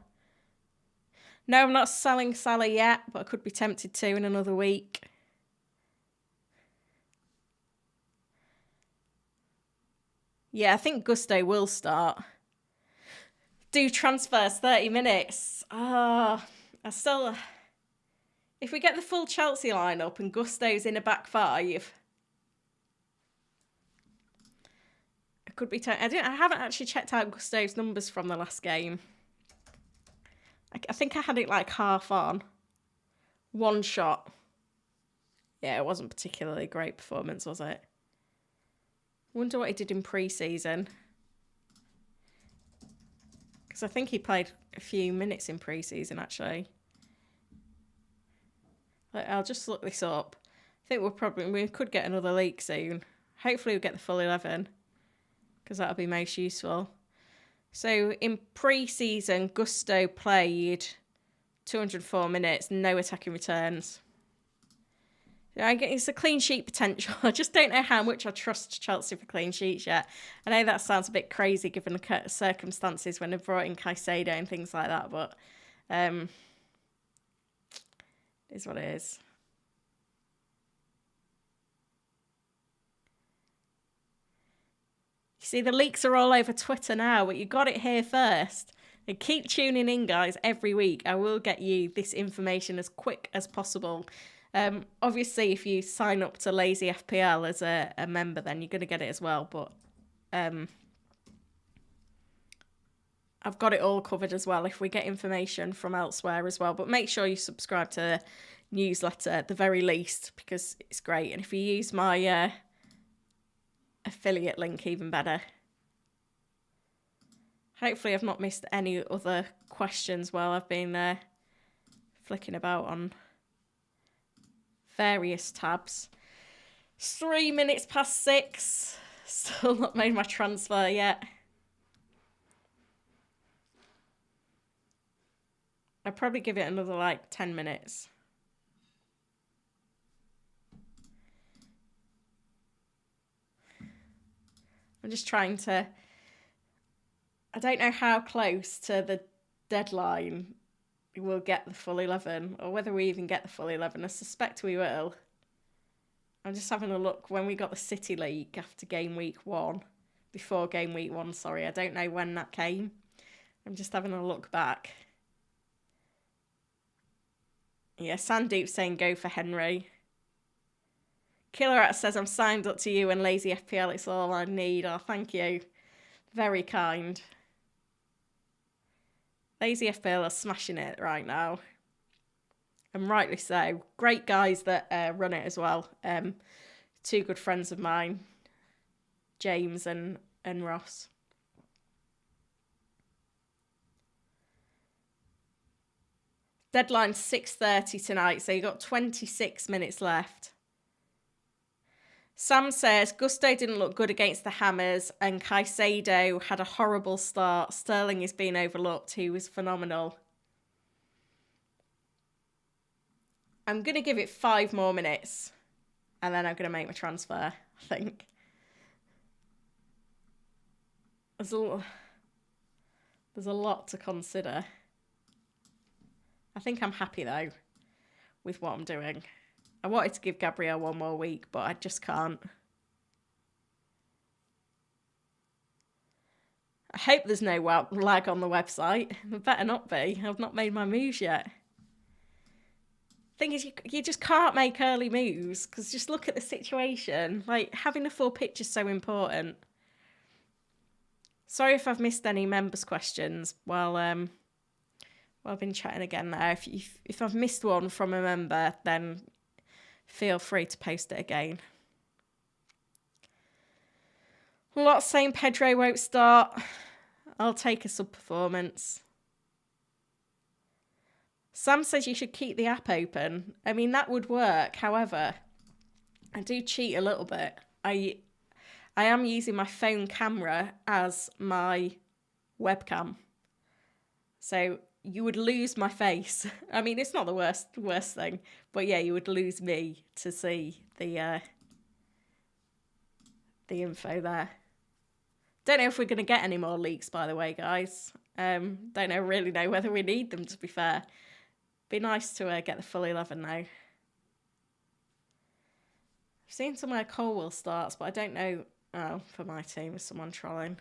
No, I'm not selling Salah yet, but I could be tempted to in another week. Yeah, I think Gusto will start. Do transfers 30 minutes. I still... If we get the full Chelsea lineup and Gusto's in a back five, I could be... I haven't actually checked out Gusto's numbers from the last game. I think I had it like half on. One shot. Yeah, it wasn't particularly great performance, was it? Wonder what he did in pre-season. Because I think he played a few minutes in pre-season, actually. I'll just look this up. I think we could get another leak soon. Hopefully we'll get the full 11. Because that'll be most useful. So in pre-season, Gusto played 204 minutes, no attacking returns. It's a clean sheet potential. I just don't know how much I trust Chelsea for clean sheets yet. I know that sounds a bit crazy given the circumstances when they've brought in Caicedo and things like that, but it is what it is. You see, the leaks are all over Twitter now, but you got it here first. And keep tuning in, guys, every week. I will get you this information as quick as possible. Obviously, if you sign up to Lazy FPL as a member, then you're going to get it as well. But I've got it all covered as well if we get information from elsewhere as well. But make sure you subscribe to the newsletter at the very least because it's great. And if you use my affiliate link, even better. Hopefully I've not missed any other questions while I've been flicking about on various tabs. It's 3 minutes past 6. Still not made my transfer yet. I'd probably give it another like 10 minutes. I'm just trying to... I don't know how close to the deadline we'll get the full 11 or whether we even get the full 11. I suspect we will. I'm just having a look when we got the City League after game week 1. Before game week 1, sorry. I don't know when that came. I'm just having a look back. Yeah, Sandeep's saying go for Henry. Killer says I'm signed up to you and Lazy FPL. It's all I need. Oh, thank you. Very kind. Lazy FPL are smashing it right now. And rightly so. Great guys that run it as well. 2 good friends of mine. James and Ross. Deadline's 6:30 tonight, so you've got 26 minutes left. Sam says Gusto didn't look good against the Hammers and Caicedo had a horrible start. Sterling is being overlooked. He was phenomenal. I'm going to give it 5 more minutes and then I'm going to make my transfer, I think. There's a lot to consider. I think I'm happy though with what I'm doing. I wanted to give Gabriel 1 more week, but I just can't. I hope there's no lag on the website. There better not be. I've not made my moves yet. Thing is, you just can't make early moves because just look at the situation. Like, having a full pitch is so important. Sorry if I've missed any members' questions while I've been chatting again there. If I've missed one from a member, then feel free to post it again. A lot saying Pedro won't start. I'll take a sub-performance. Sam says you should keep the app open. I mean, that would work. However, I do cheat a little bit. I am using my phone camera as my webcam. So you would lose my face. I mean, it's not the worst thing. But yeah, you would lose me to see the info there. Don't know if we're going to get any more leaks, by the way, guys. Don't really know whether we need them, to be fair. Be nice to get the full 11 now. I've seen somewhere Colwell starts, but I don't know. Oh, for my team, is someone trolling.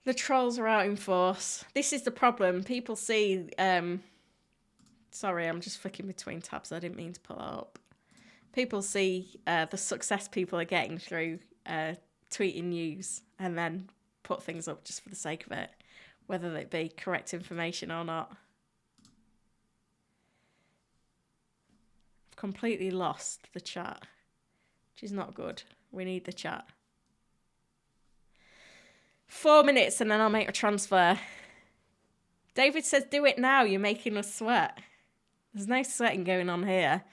The trolls are out in force. This is the problem. People see... sorry, I'm just flicking between tabs. I didn't mean to pull it up. People see the success people are getting through tweeting news and then put things up just for the sake of it, whether it be correct information or not. I've completely lost the chat, which is not good. We need the chat. 4 minutes and then I'll make a transfer. David says, do it now. You're making us sweat. There's no sweating going on here.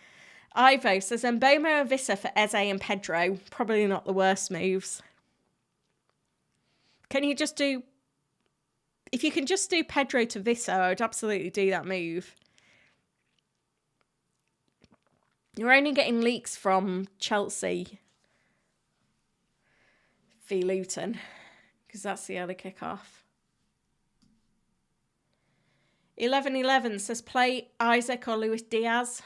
Ivo says, Mbomo and Vissa for Eze and Pedro. Probably not the worst moves. Can you just do... If you can just do Pedro to Vissa, I would absolutely do that move. You're only getting leaks from Chelsea v Luton, because that's the early kick-off. 1111 says, play Isaac or Luis Diaz.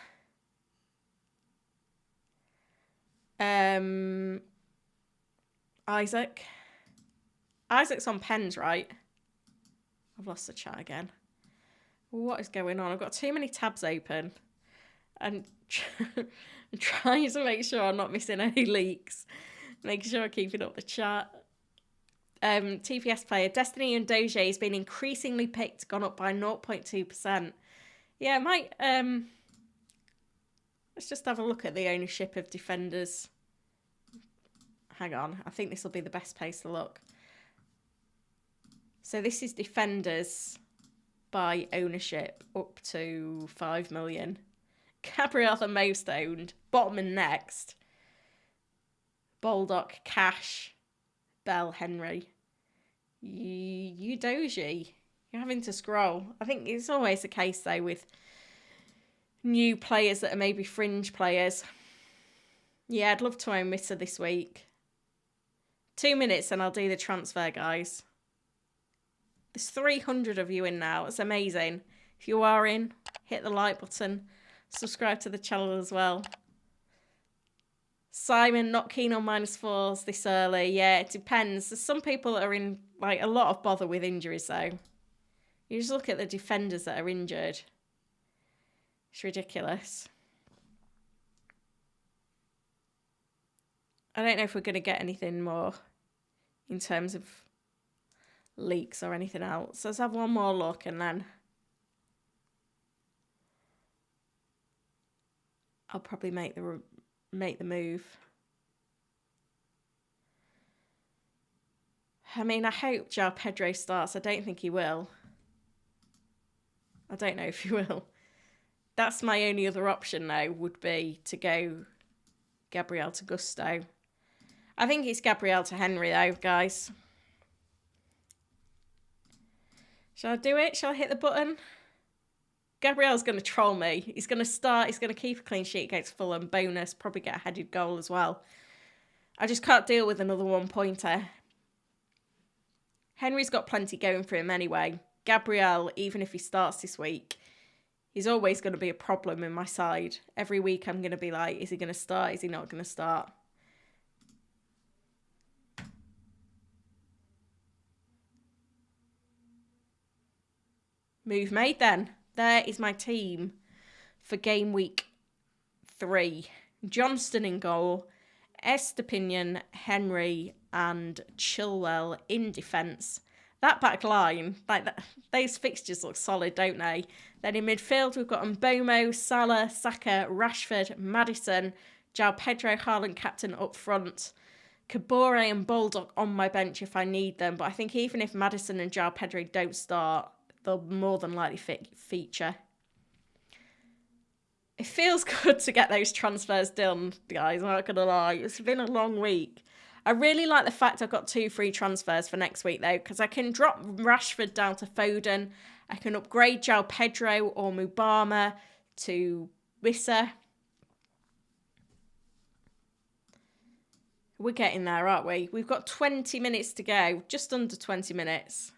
Isaac. Isaac's on pens, right? I've lost the chat again. What is going on? I've got too many tabs open. And I'm trying to make sure I'm not missing any leaks. Make sure I'm keeping up the chat. TPS player. Destiny and Doge has been increasingly picked, gone up by 0.2%. Yeah, it might... let's just have a look at the ownership of defenders. Hang on. I think this will be the best place to look. So this is defenders by ownership up to 5 million. Gabriel the most owned. Botman next. Baldock, Cash, Bell, Henry. You Doji. You're having to scroll. I think it's always the case though with new players that are maybe fringe players. Yeah, I'd love to own Mitter this week. 2 minutes and I'll do the transfer, guys. There's 300 of you in now. It's amazing. If you are in, hit the like button. Subscribe to the channel as well. Simon, not keen on -4s this early. Yeah, it depends. There's some people that are in like a lot of bother with injuries though. You just look at the defenders that are injured. It's ridiculous. I don't know if we're going to get anything more in terms of leaks or anything else. Let's have one more look and then I'll probably make the move. I mean, I hope João Pedro starts. I don't think he will. I don't know if he will. That's my only other option now, would be to go Gabriel to Gusto. I think it's Gabriel to Henry, though, guys. Shall I do it? Shall I hit the button? Gabriel's going to troll me. He's going to start. He's going to keep a clean sheet against Fulham. Bonus. Probably get a headed goal as well. I just can't deal with another one-pointer. Henry's got plenty going for him anyway. Gabriel, even if he starts this week, he's always going to be a problem in my side. Every week I'm going to be like, is he going to start? Is he not going to start? Move made then. There is my team for game week 3. Johnston in goal, Estepinian, Henry and Chilwell in defence. That back line, those fixtures look solid, don't they? Then in midfield, we've got Mbomo, Salah, Saka, Rashford, Maddison, João Pedro, Haaland captain up front, Kabore and Baldock on my bench if I need them. But I think even if Maddison and João Pedro don't start, they'll more than likely feature. It feels good to get those transfers done, guys. I'm not going to lie. It's been a long week. I really like the fact I've got 2 free transfers for next week, though, because I can drop Rashford down to Foden. I can upgrade João Pedro or Mubama to Wissa. We're getting there, aren't we? We've got 20 minutes to go. Just under 20 minutes.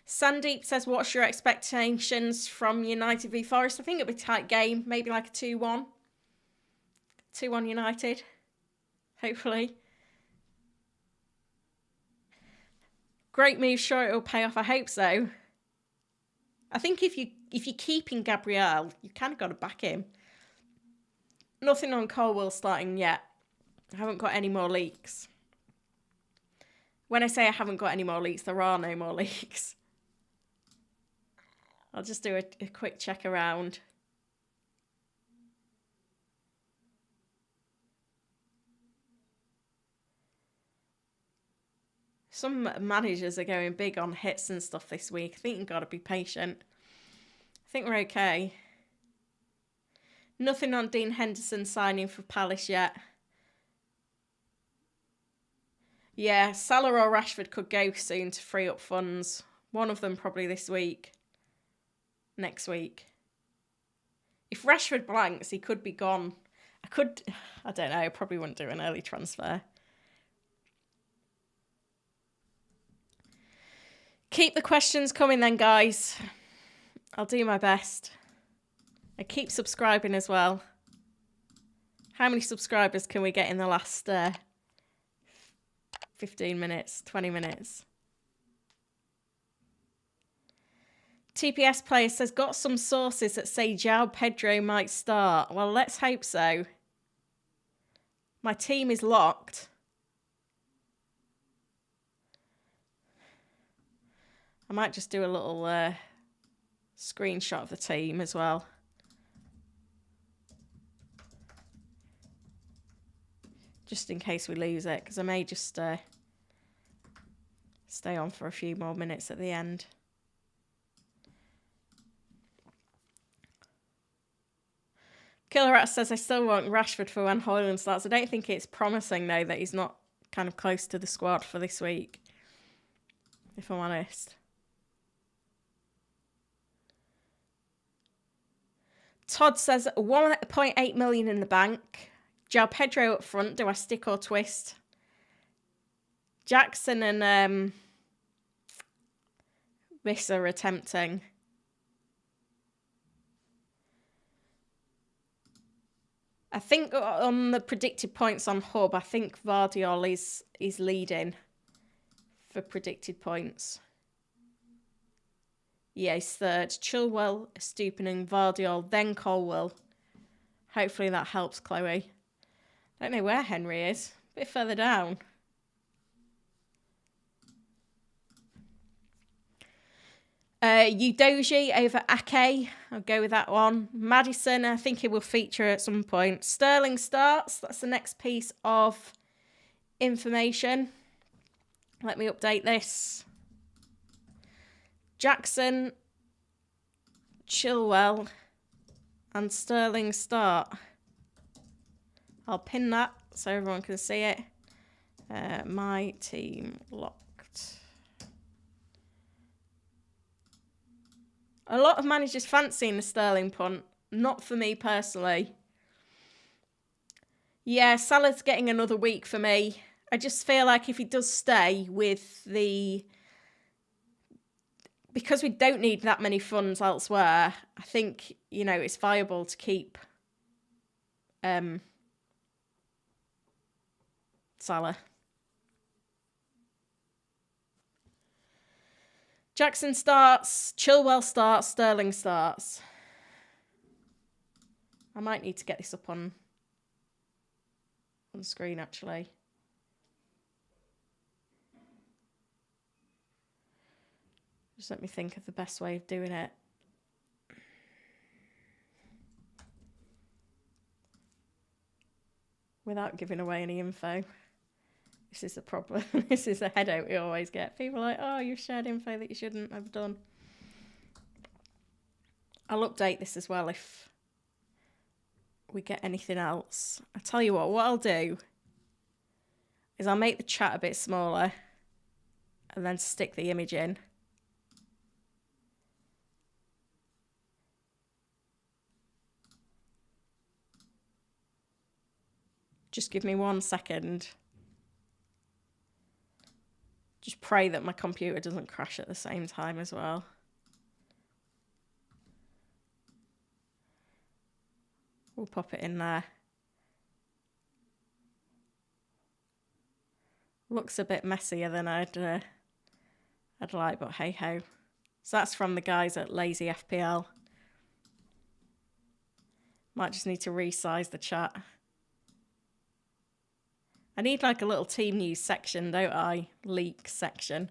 Sandeep says, what's your expectations from United v Forest? I think it'll be a tight game. Maybe like a 2-1. 2-1 United. Hopefully. Great move. Sure it'll pay off. I hope so. I think if you're keeping Gabriel, you kind of got to back him. Nothing on Colwill starting yet. I haven't got any more leaks. When I say I haven't got any more leaks, there are no more leaks. I'll just do a quick check around. Some managers are going big on hits and stuff this week. I think you've got to be patient. I think we're okay. Nothing on Dean Henderson signing for Palace yet. Yeah, Salah or Rashford could go soon to free up funds. One of them probably this week. Next week. If Rashford blanks, he could be gone. I don't know, I probably wouldn't do an early transfer. Keep the questions coming then, guys. I'll do my best. And keep subscribing as well. How many subscribers can we get in the last 15 minutes, 20 minutes? TPS player says, got some sources that say João Pedro might start. Well, let's hope so. My team is locked. I might just do a little screenshot of the team as well. Just in case we lose it, because I may just stay on for a few more minutes at the end. Killer Rat says, I still want Rashford for when Højlund starts. I don't think it's promising, though, that he's not kind of close to the squad for this week, if I'm honest. Todd says, 1.8 million in the bank. João Pedro up front. Do I stick or twist? Jackson and Wissa are attempting. I think on the predicted points on Hub, I think Vardiol is leading for predicted points. Yeah, he's third. Chilwell, Estupiñán, Vardiol, then Colwill. Hopefully that helps Chloe. Don't know where Henry is. A bit further down. Udoji over Ake. I'll go with that one. Maddison, I think he will feature at some point. Sterling starts. That's the next piece of information. Let me update this. Jackson, Chilwell, and Sterling start. I'll pin that so everyone can see it. My team locked. A lot of managers fancying the Sterling punt. Not for me personally. Yeah, Salah's getting another week for me. I just feel like if he does stay with the... Because we don't need that many funds elsewhere, I think, you know, it's viable to keep Salah. Jackson starts, Chilwell starts, Sterling starts. I might need to get this up on screen, actually. Just let me think of the best way of doing it. Without giving away any info. This is the problem. This is a headache we always get. People are like, oh, you've shared info that you shouldn't have done. I'll update this as well if we get anything else. I tell you what I'll do is I'll make the chat a bit smaller and then stick the image in. Just give me 1 second. Just pray that my computer doesn't crash at the same time as well. We'll pop it in there. Looks a bit messier than I'd like, but hey ho. So that's from the guys at Lazy FPL. Might just need to resize the chat. I need like a little team news section, don't I? Leak section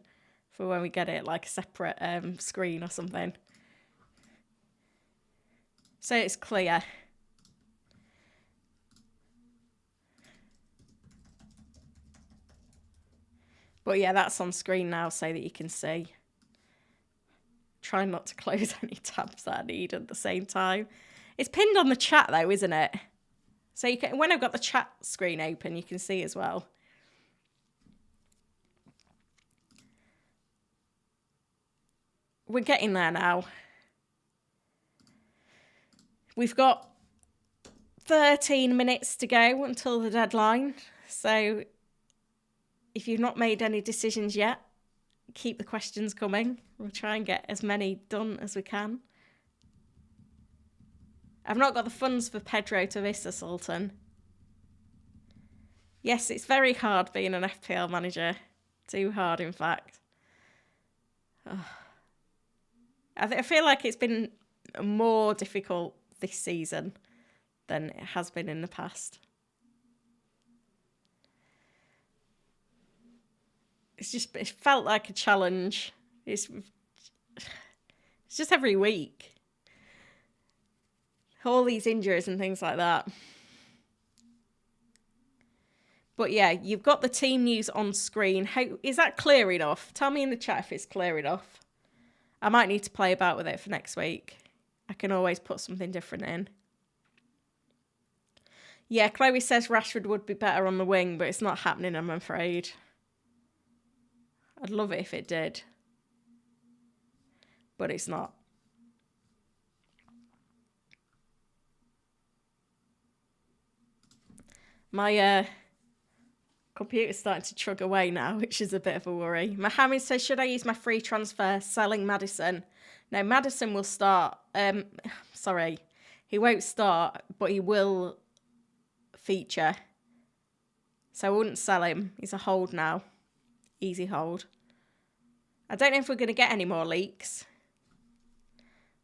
for when we get it, like a separate screen or something. So it's clear. But yeah, that's on screen now so that you can see. Try not to close any tabs that I need at the same time. It's pinned on the chat though, isn't it? So you can, when I've got the chat screen open, you can see as well. We're getting there now. We've got 13 minutes to go until the deadline. So if you've not made any decisions yet, keep the questions coming. We'll try and get as many done as we can. I've not got the funds for Pedro to Vista, Sultan. Yes, it's very hard being an FPL manager. Too hard, in fact. Oh. I feel like it's been more difficult this season than it has been in the past. It felt like a challenge. It's just every week. All these injuries and things like that. But yeah, you've got the team news on screen. How is that clear enough? Tell me in the chat if it's clear enough. I might need to play about with it for next week. I can always put something different in. Yeah, Chloe says Rashford would be better on the wing, but it's not happening, I'm afraid. I'd love it if it did. But it's not. My computer's starting to chug away now, which is a bit of a worry. Mohammed says, should I use my free transfer selling Maddison? No, Maddison will start. Sorry, he won't start, but he will feature. So I wouldn't sell him. He's a hold now. Easy hold. I don't know if we're going to get any more leaks.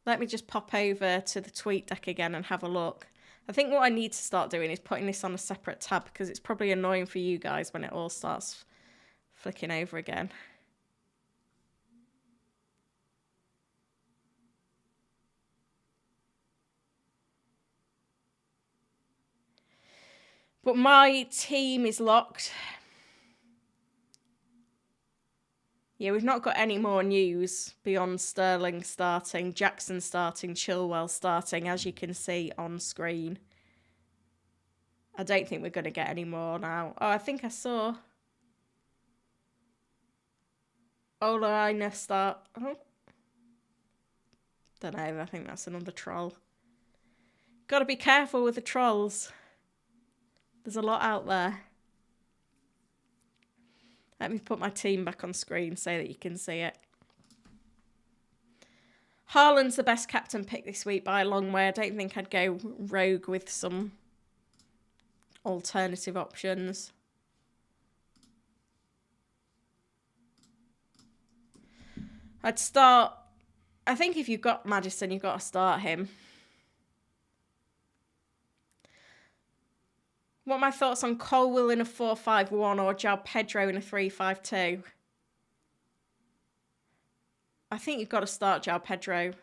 Let me just pop over to the tweet deck again and have a look. I think what I need to start doing is putting this on a separate tab because it's probably annoying for you guys when it all starts flicking over again. But my team is locked. Yeah, we've not got any more news beyond Sterling starting, Jackson starting, Chilwell starting, as you can see on screen. I don't think we're going to get any more now. Oh, I think I saw Ola start. Oh. Don't know, I think that's another troll. Got to be careful with the trolls. There's a lot out there. Let me put my team back on screen so that you can see it. Haaland's the best captain pick this week by a long way. I don't think I'd go rogue with some alternative options. I'd start... I think if you've got Maddison, you've got to start him. What are my thoughts on Colwill in a 4-5-1 or João Pedro in a 3-5-2? I think you've got to start João Pedro.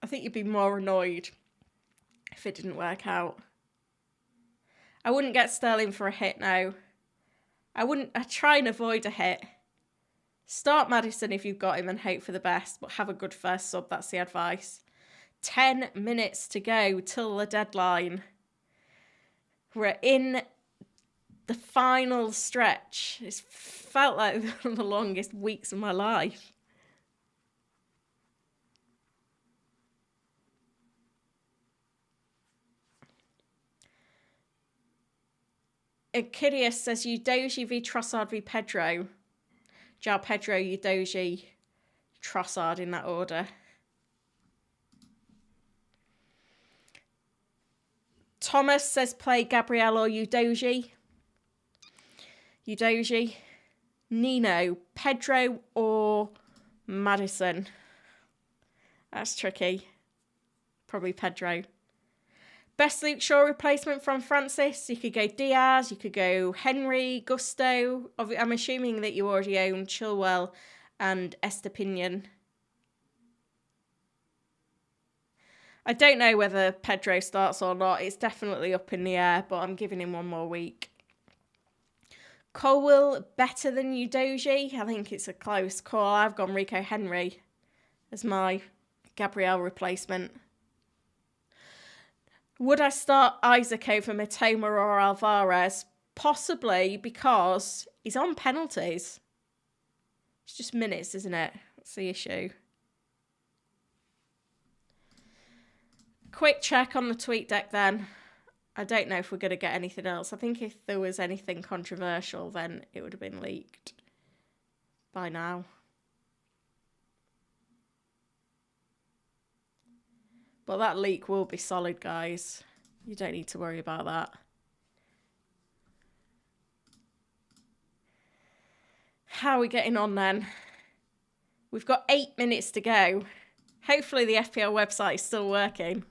I think you'd be more annoyed if it didn't work out. I wouldn't get Sterling for a hit now. I'd try and avoid a hit. Start Maddison if you've got him and hope for the best, but have a good first sub, that's the advice. 10 minutes to go till the deadline. We're in the final stretch. It's felt like one of the longest weeks of my life. Ekidius says Udogie v Trossard v Pedro. João Pedro, Udogie, Trossard in that order. Thomas says play Gabriel or Udogie. Udogie. Nino, Pedro or Maddison. That's tricky. Probably Pedro. Best Luke Shaw replacement from Francis. You could go Diaz, you could go Henry, Gusto. I'm assuming that you already own Chilwell and Estepinian. I don't know whether Pedro starts or not. It's definitely up in the air, but I'm giving him one more week. Colwill better than Udogie? I think it's a close call. I've gone Rico Henry as my Gabriel replacement. Would I start Isaac over Mitoma or Alvarez? Possibly, because he's on penalties. It's just minutes, isn't it? That's the issue. Quick check on the tweet deck then. I don't know if we're going to get anything else. I think if there was anything controversial, then it would have been leaked by now. But that leak will be solid, guys. You don't need to worry about that. How are we getting on then? We've got 8 minutes to go. Hopefully the FPL website is still working.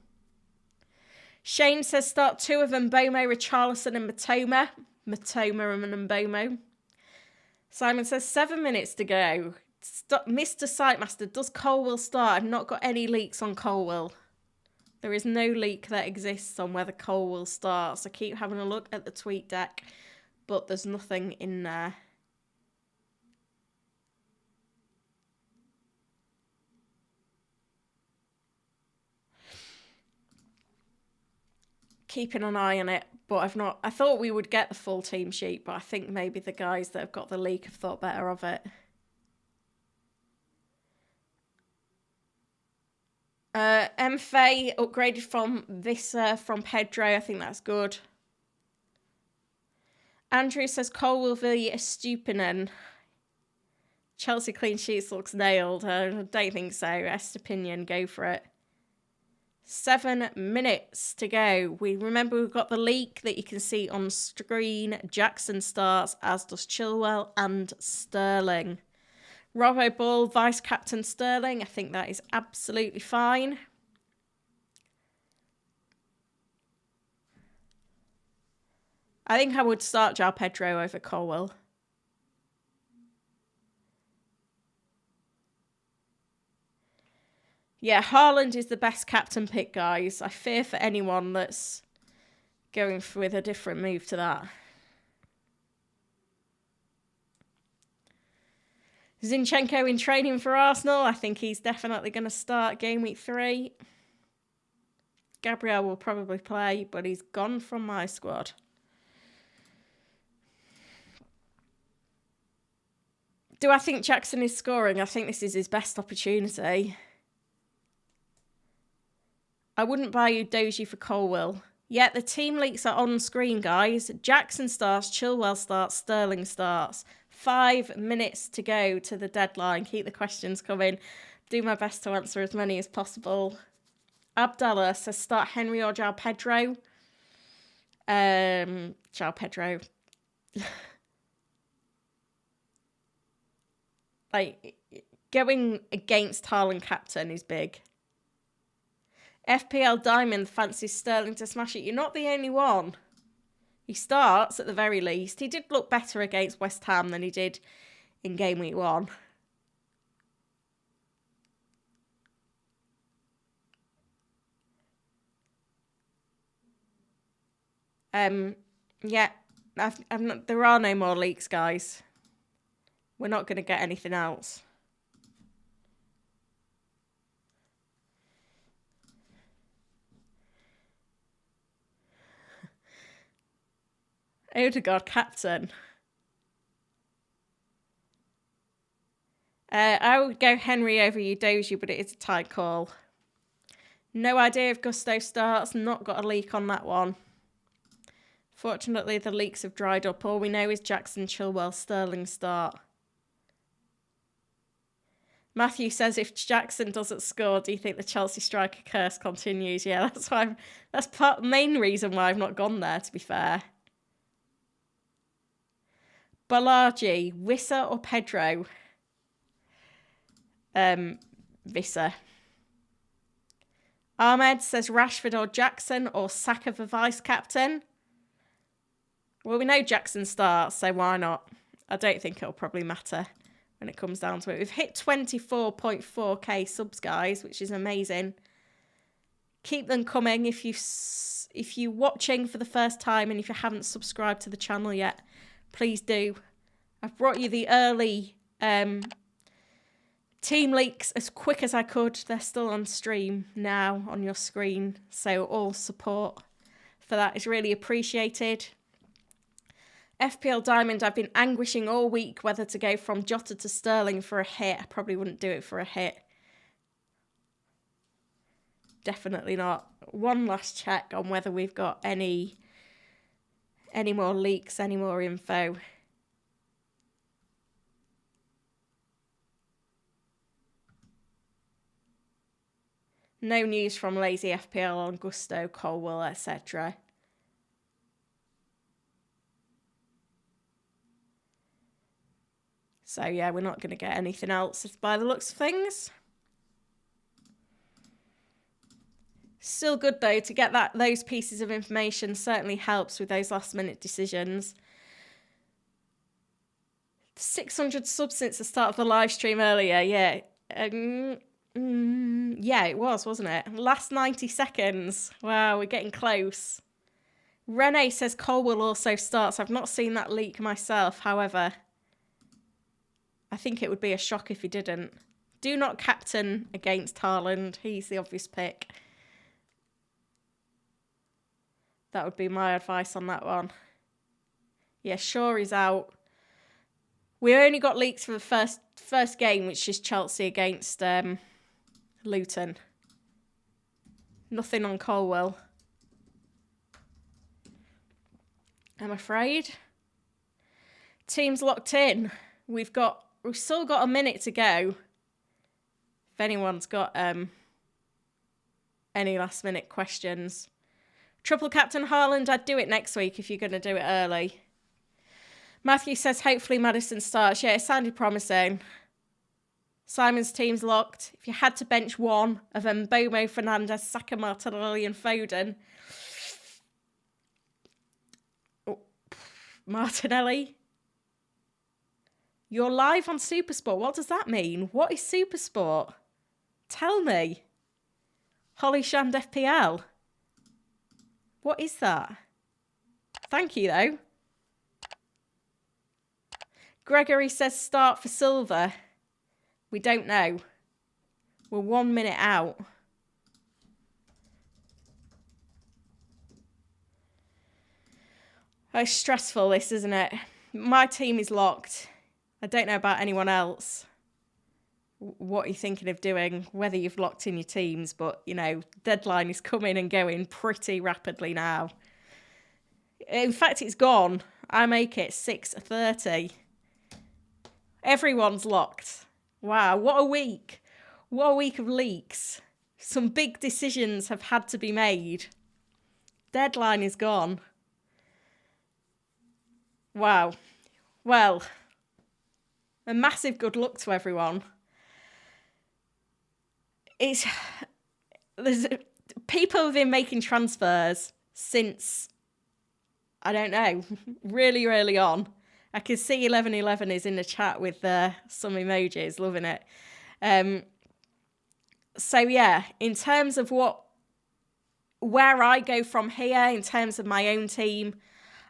Shane says start 2 of Mbomo, Richarlison and Mitoma. Mitoma and Mbomo. Simon says 7 minutes to go. Mr. Sitemaster, does Colwill start? I've not got any leaks on Colwill. There is no leak that exists on whether Colwill starts. I keep having a look at the tweet deck, but there's nothing in there. Keeping an eye on it, but I've not. I thought we would get the full team sheet, but I think maybe the guys that have got the leak have thought better of it. MFA upgraded from Visser from Pedro. I think that's good. Andrew says Colwill v Estupinen. Chelsea clean sheets looks nailed. I don't think so. Estepinian, go for it. 7 minutes to go. Remember we've got the leak that you can see on screen. Jackson starts, as does Chilwell and Sterling. Robbo Ball, Vice Captain Sterling. I think that is absolutely fine. I think I would start João Pedro over Colwill. Yeah, Haaland is the best captain pick, guys. I fear for anyone that's going with a different move to that. Zinchenko in training for Arsenal. I think he's definitely going to start game week 3. Gabriel will probably play, but he's gone from my squad. Do I think Jackson is scoring? I think this is his best opportunity. I wouldn't buy you Doji for Colwill. Yet the team leaks are on screen, guys. Jackson starts, Chilwell starts, Sterling starts. 5 minutes to go to the deadline. Keep the questions coming. Do my best to answer as many as possible. Abdallah says start Henry or João Pedro. João Pedro. Like, going against Haaland captain is big. FPL Diamond fancies Sterling to smash it. You're not the only one. He starts at the very least. He did look better against West Ham than he did in game week 1. Yeah, there are no more leaks, guys. We're not going to get anything else. Odegaard captain. I would go Henry over Udoji, but it is a tight call. No idea if Gusto starts. Not got a leak on that one. Fortunately, the leaks have dried up. All we know is Jackson, Chilwell, Sterling start. Matthew says if Jackson doesn't score, do you think the Chelsea striker curse continues? Yeah, that's main reason why I've not gone there, to be fair. Balaji, Wissa or Pedro? Wissa. Ahmed says Rashford or Jackson or Saka for vice-captain. Well, we know Jackson starts, so why not? I don't think it'll probably matter when it comes down to it. We've hit 24.4k subs, guys, which is amazing. Keep them coming if you're watching for the first time and if you haven't subscribed to the channel yet, please do. I've brought you the early team leaks as quick as I could. They're still on stream now on your screen, so all support for that is really appreciated. FPL Diamond, I've been anguishing all week whether to go from Jota to Sterling for a hit. I probably wouldn't do it for a hit. Definitely not. One last check on whether we've got any more leaks, any more info. No news from Lazy FPL on Gusto, Colwill, etc. So yeah, we're not going to get anything else by the looks of things. Still good though to get those pieces of information. Certainly helps with those last minute decisions. 600 subs since the start of the live stream earlier. Yeah. Yeah, it was, wasn't it? Last 90 seconds. Wow, we're getting close. Rene says Colwill also starts. I've not seen that leak myself, however. I think it would be a shock if he didn't. Do not captain against Haaland. He's the obvious pick. That would be my advice on that one. Yeah, sure he's out. We only got leaks for the first game, which is Chelsea against Luton. Nothing on Colwill, I'm afraid. Team's locked in. We've still got a minute to go. If anyone's got any last minute questions. Triple captain Haaland, I'd do it next week if you're going to do it early. Matthew says hopefully Maddison starts. Yeah, it sounded promising. Simon's team's locked. If you had to bench one of them, Mbomo, Fernandes, Saka, Martinelli and Foden. Oh, Martinelli? You're live on Supersport. What does that mean? What is Supersport? Tell me. Holly Shand FPL. What is that? Thank you, though. Gregory says start for Silver. We don't know. We're 1 minute out. It's stressful, this, isn't it? My team is locked. I don't know about anyone else. What are you thinking of doing? Whether you've locked in your teams, but, you know, deadline is coming and going pretty rapidly now. In fact, it's gone. I make it 6:30. Everyone's locked. Wow, what a week. What a week of leaks. Some big decisions have had to be made. Deadline is gone. Wow. Well, a massive good luck to everyone. People have been making transfers since, I don't know, really early on. I can see 1111 is in the chat with some emojis, loving it. So yeah, in terms of where I go from here, in terms of my own team,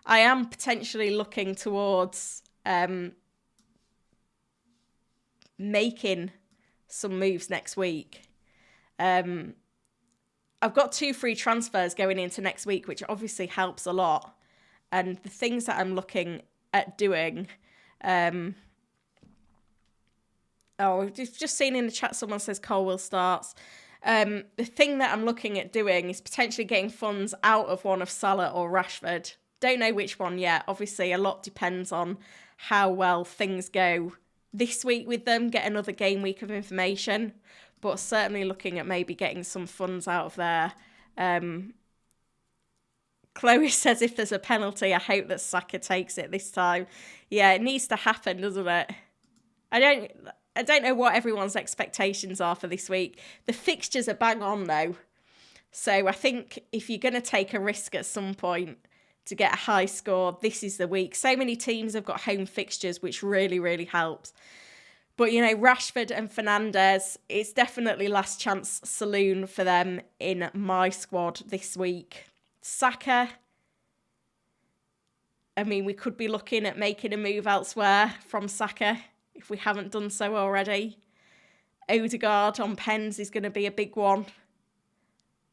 I am potentially looking towards making some moves next week. I've got 2 free transfers going into next week, which obviously helps a lot. And the things that I'm looking at doing, just seen in the chat, someone says Colwell starts. The thing that I'm looking at doing is potentially getting funds out of one of Salah or Rashford. Don't know which one yet. Obviously, a lot depends on how well things go this week with them. Get another game week of information. But certainly looking at maybe getting some funds out of there. Chloe says if there's a penalty, I hope that Saka takes it this time. Yeah, it needs to happen, doesn't it? I don't know what everyone's expectations are for this week. The fixtures are bang on, though. So I think if you're going to take a risk at some point to get a high score, this is the week. So many teams have got home fixtures, which really, really helps. But, you know, Rashford and Fernandes, it's definitely last chance saloon for them in my squad this week. Saka, I mean, we could be looking at making a move elsewhere from Saka if we haven't done so already. Odegaard on pens is going to be a big one.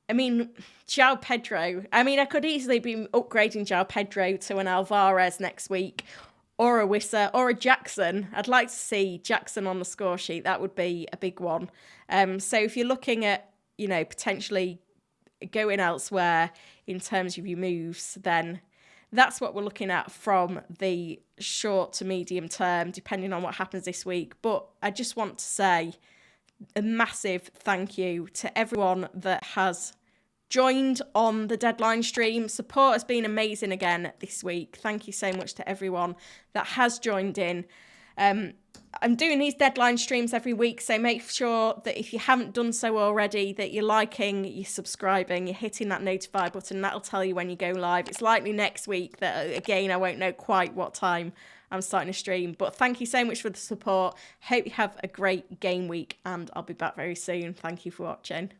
I mean, João Pedro. I mean, I could easily be upgrading João Pedro to an Alvarez next week, or a Wissa, or a Jackson. I'd like to see Jackson on the score sheet. That would be a big one. So if you're looking at, you know, potentially going elsewhere in terms of your moves, then that's what we're looking at from the short to medium term, depending on what happens this week. But I just want to say a massive thank you to everyone that has joined on the deadline stream. Support has been amazing again this week. Thank you so much to everyone that has joined in. I'm doing these deadline streams every week, so make sure that if you haven't done so already, that you're liking, you're subscribing, you're hitting that notify button. That'll tell you when you go live. It's likely next week that, again, I won't know quite what time I'm starting to stream. But thank you so much for the support. Hope you have a great game week, and I'll be back very soon. Thank you for watching.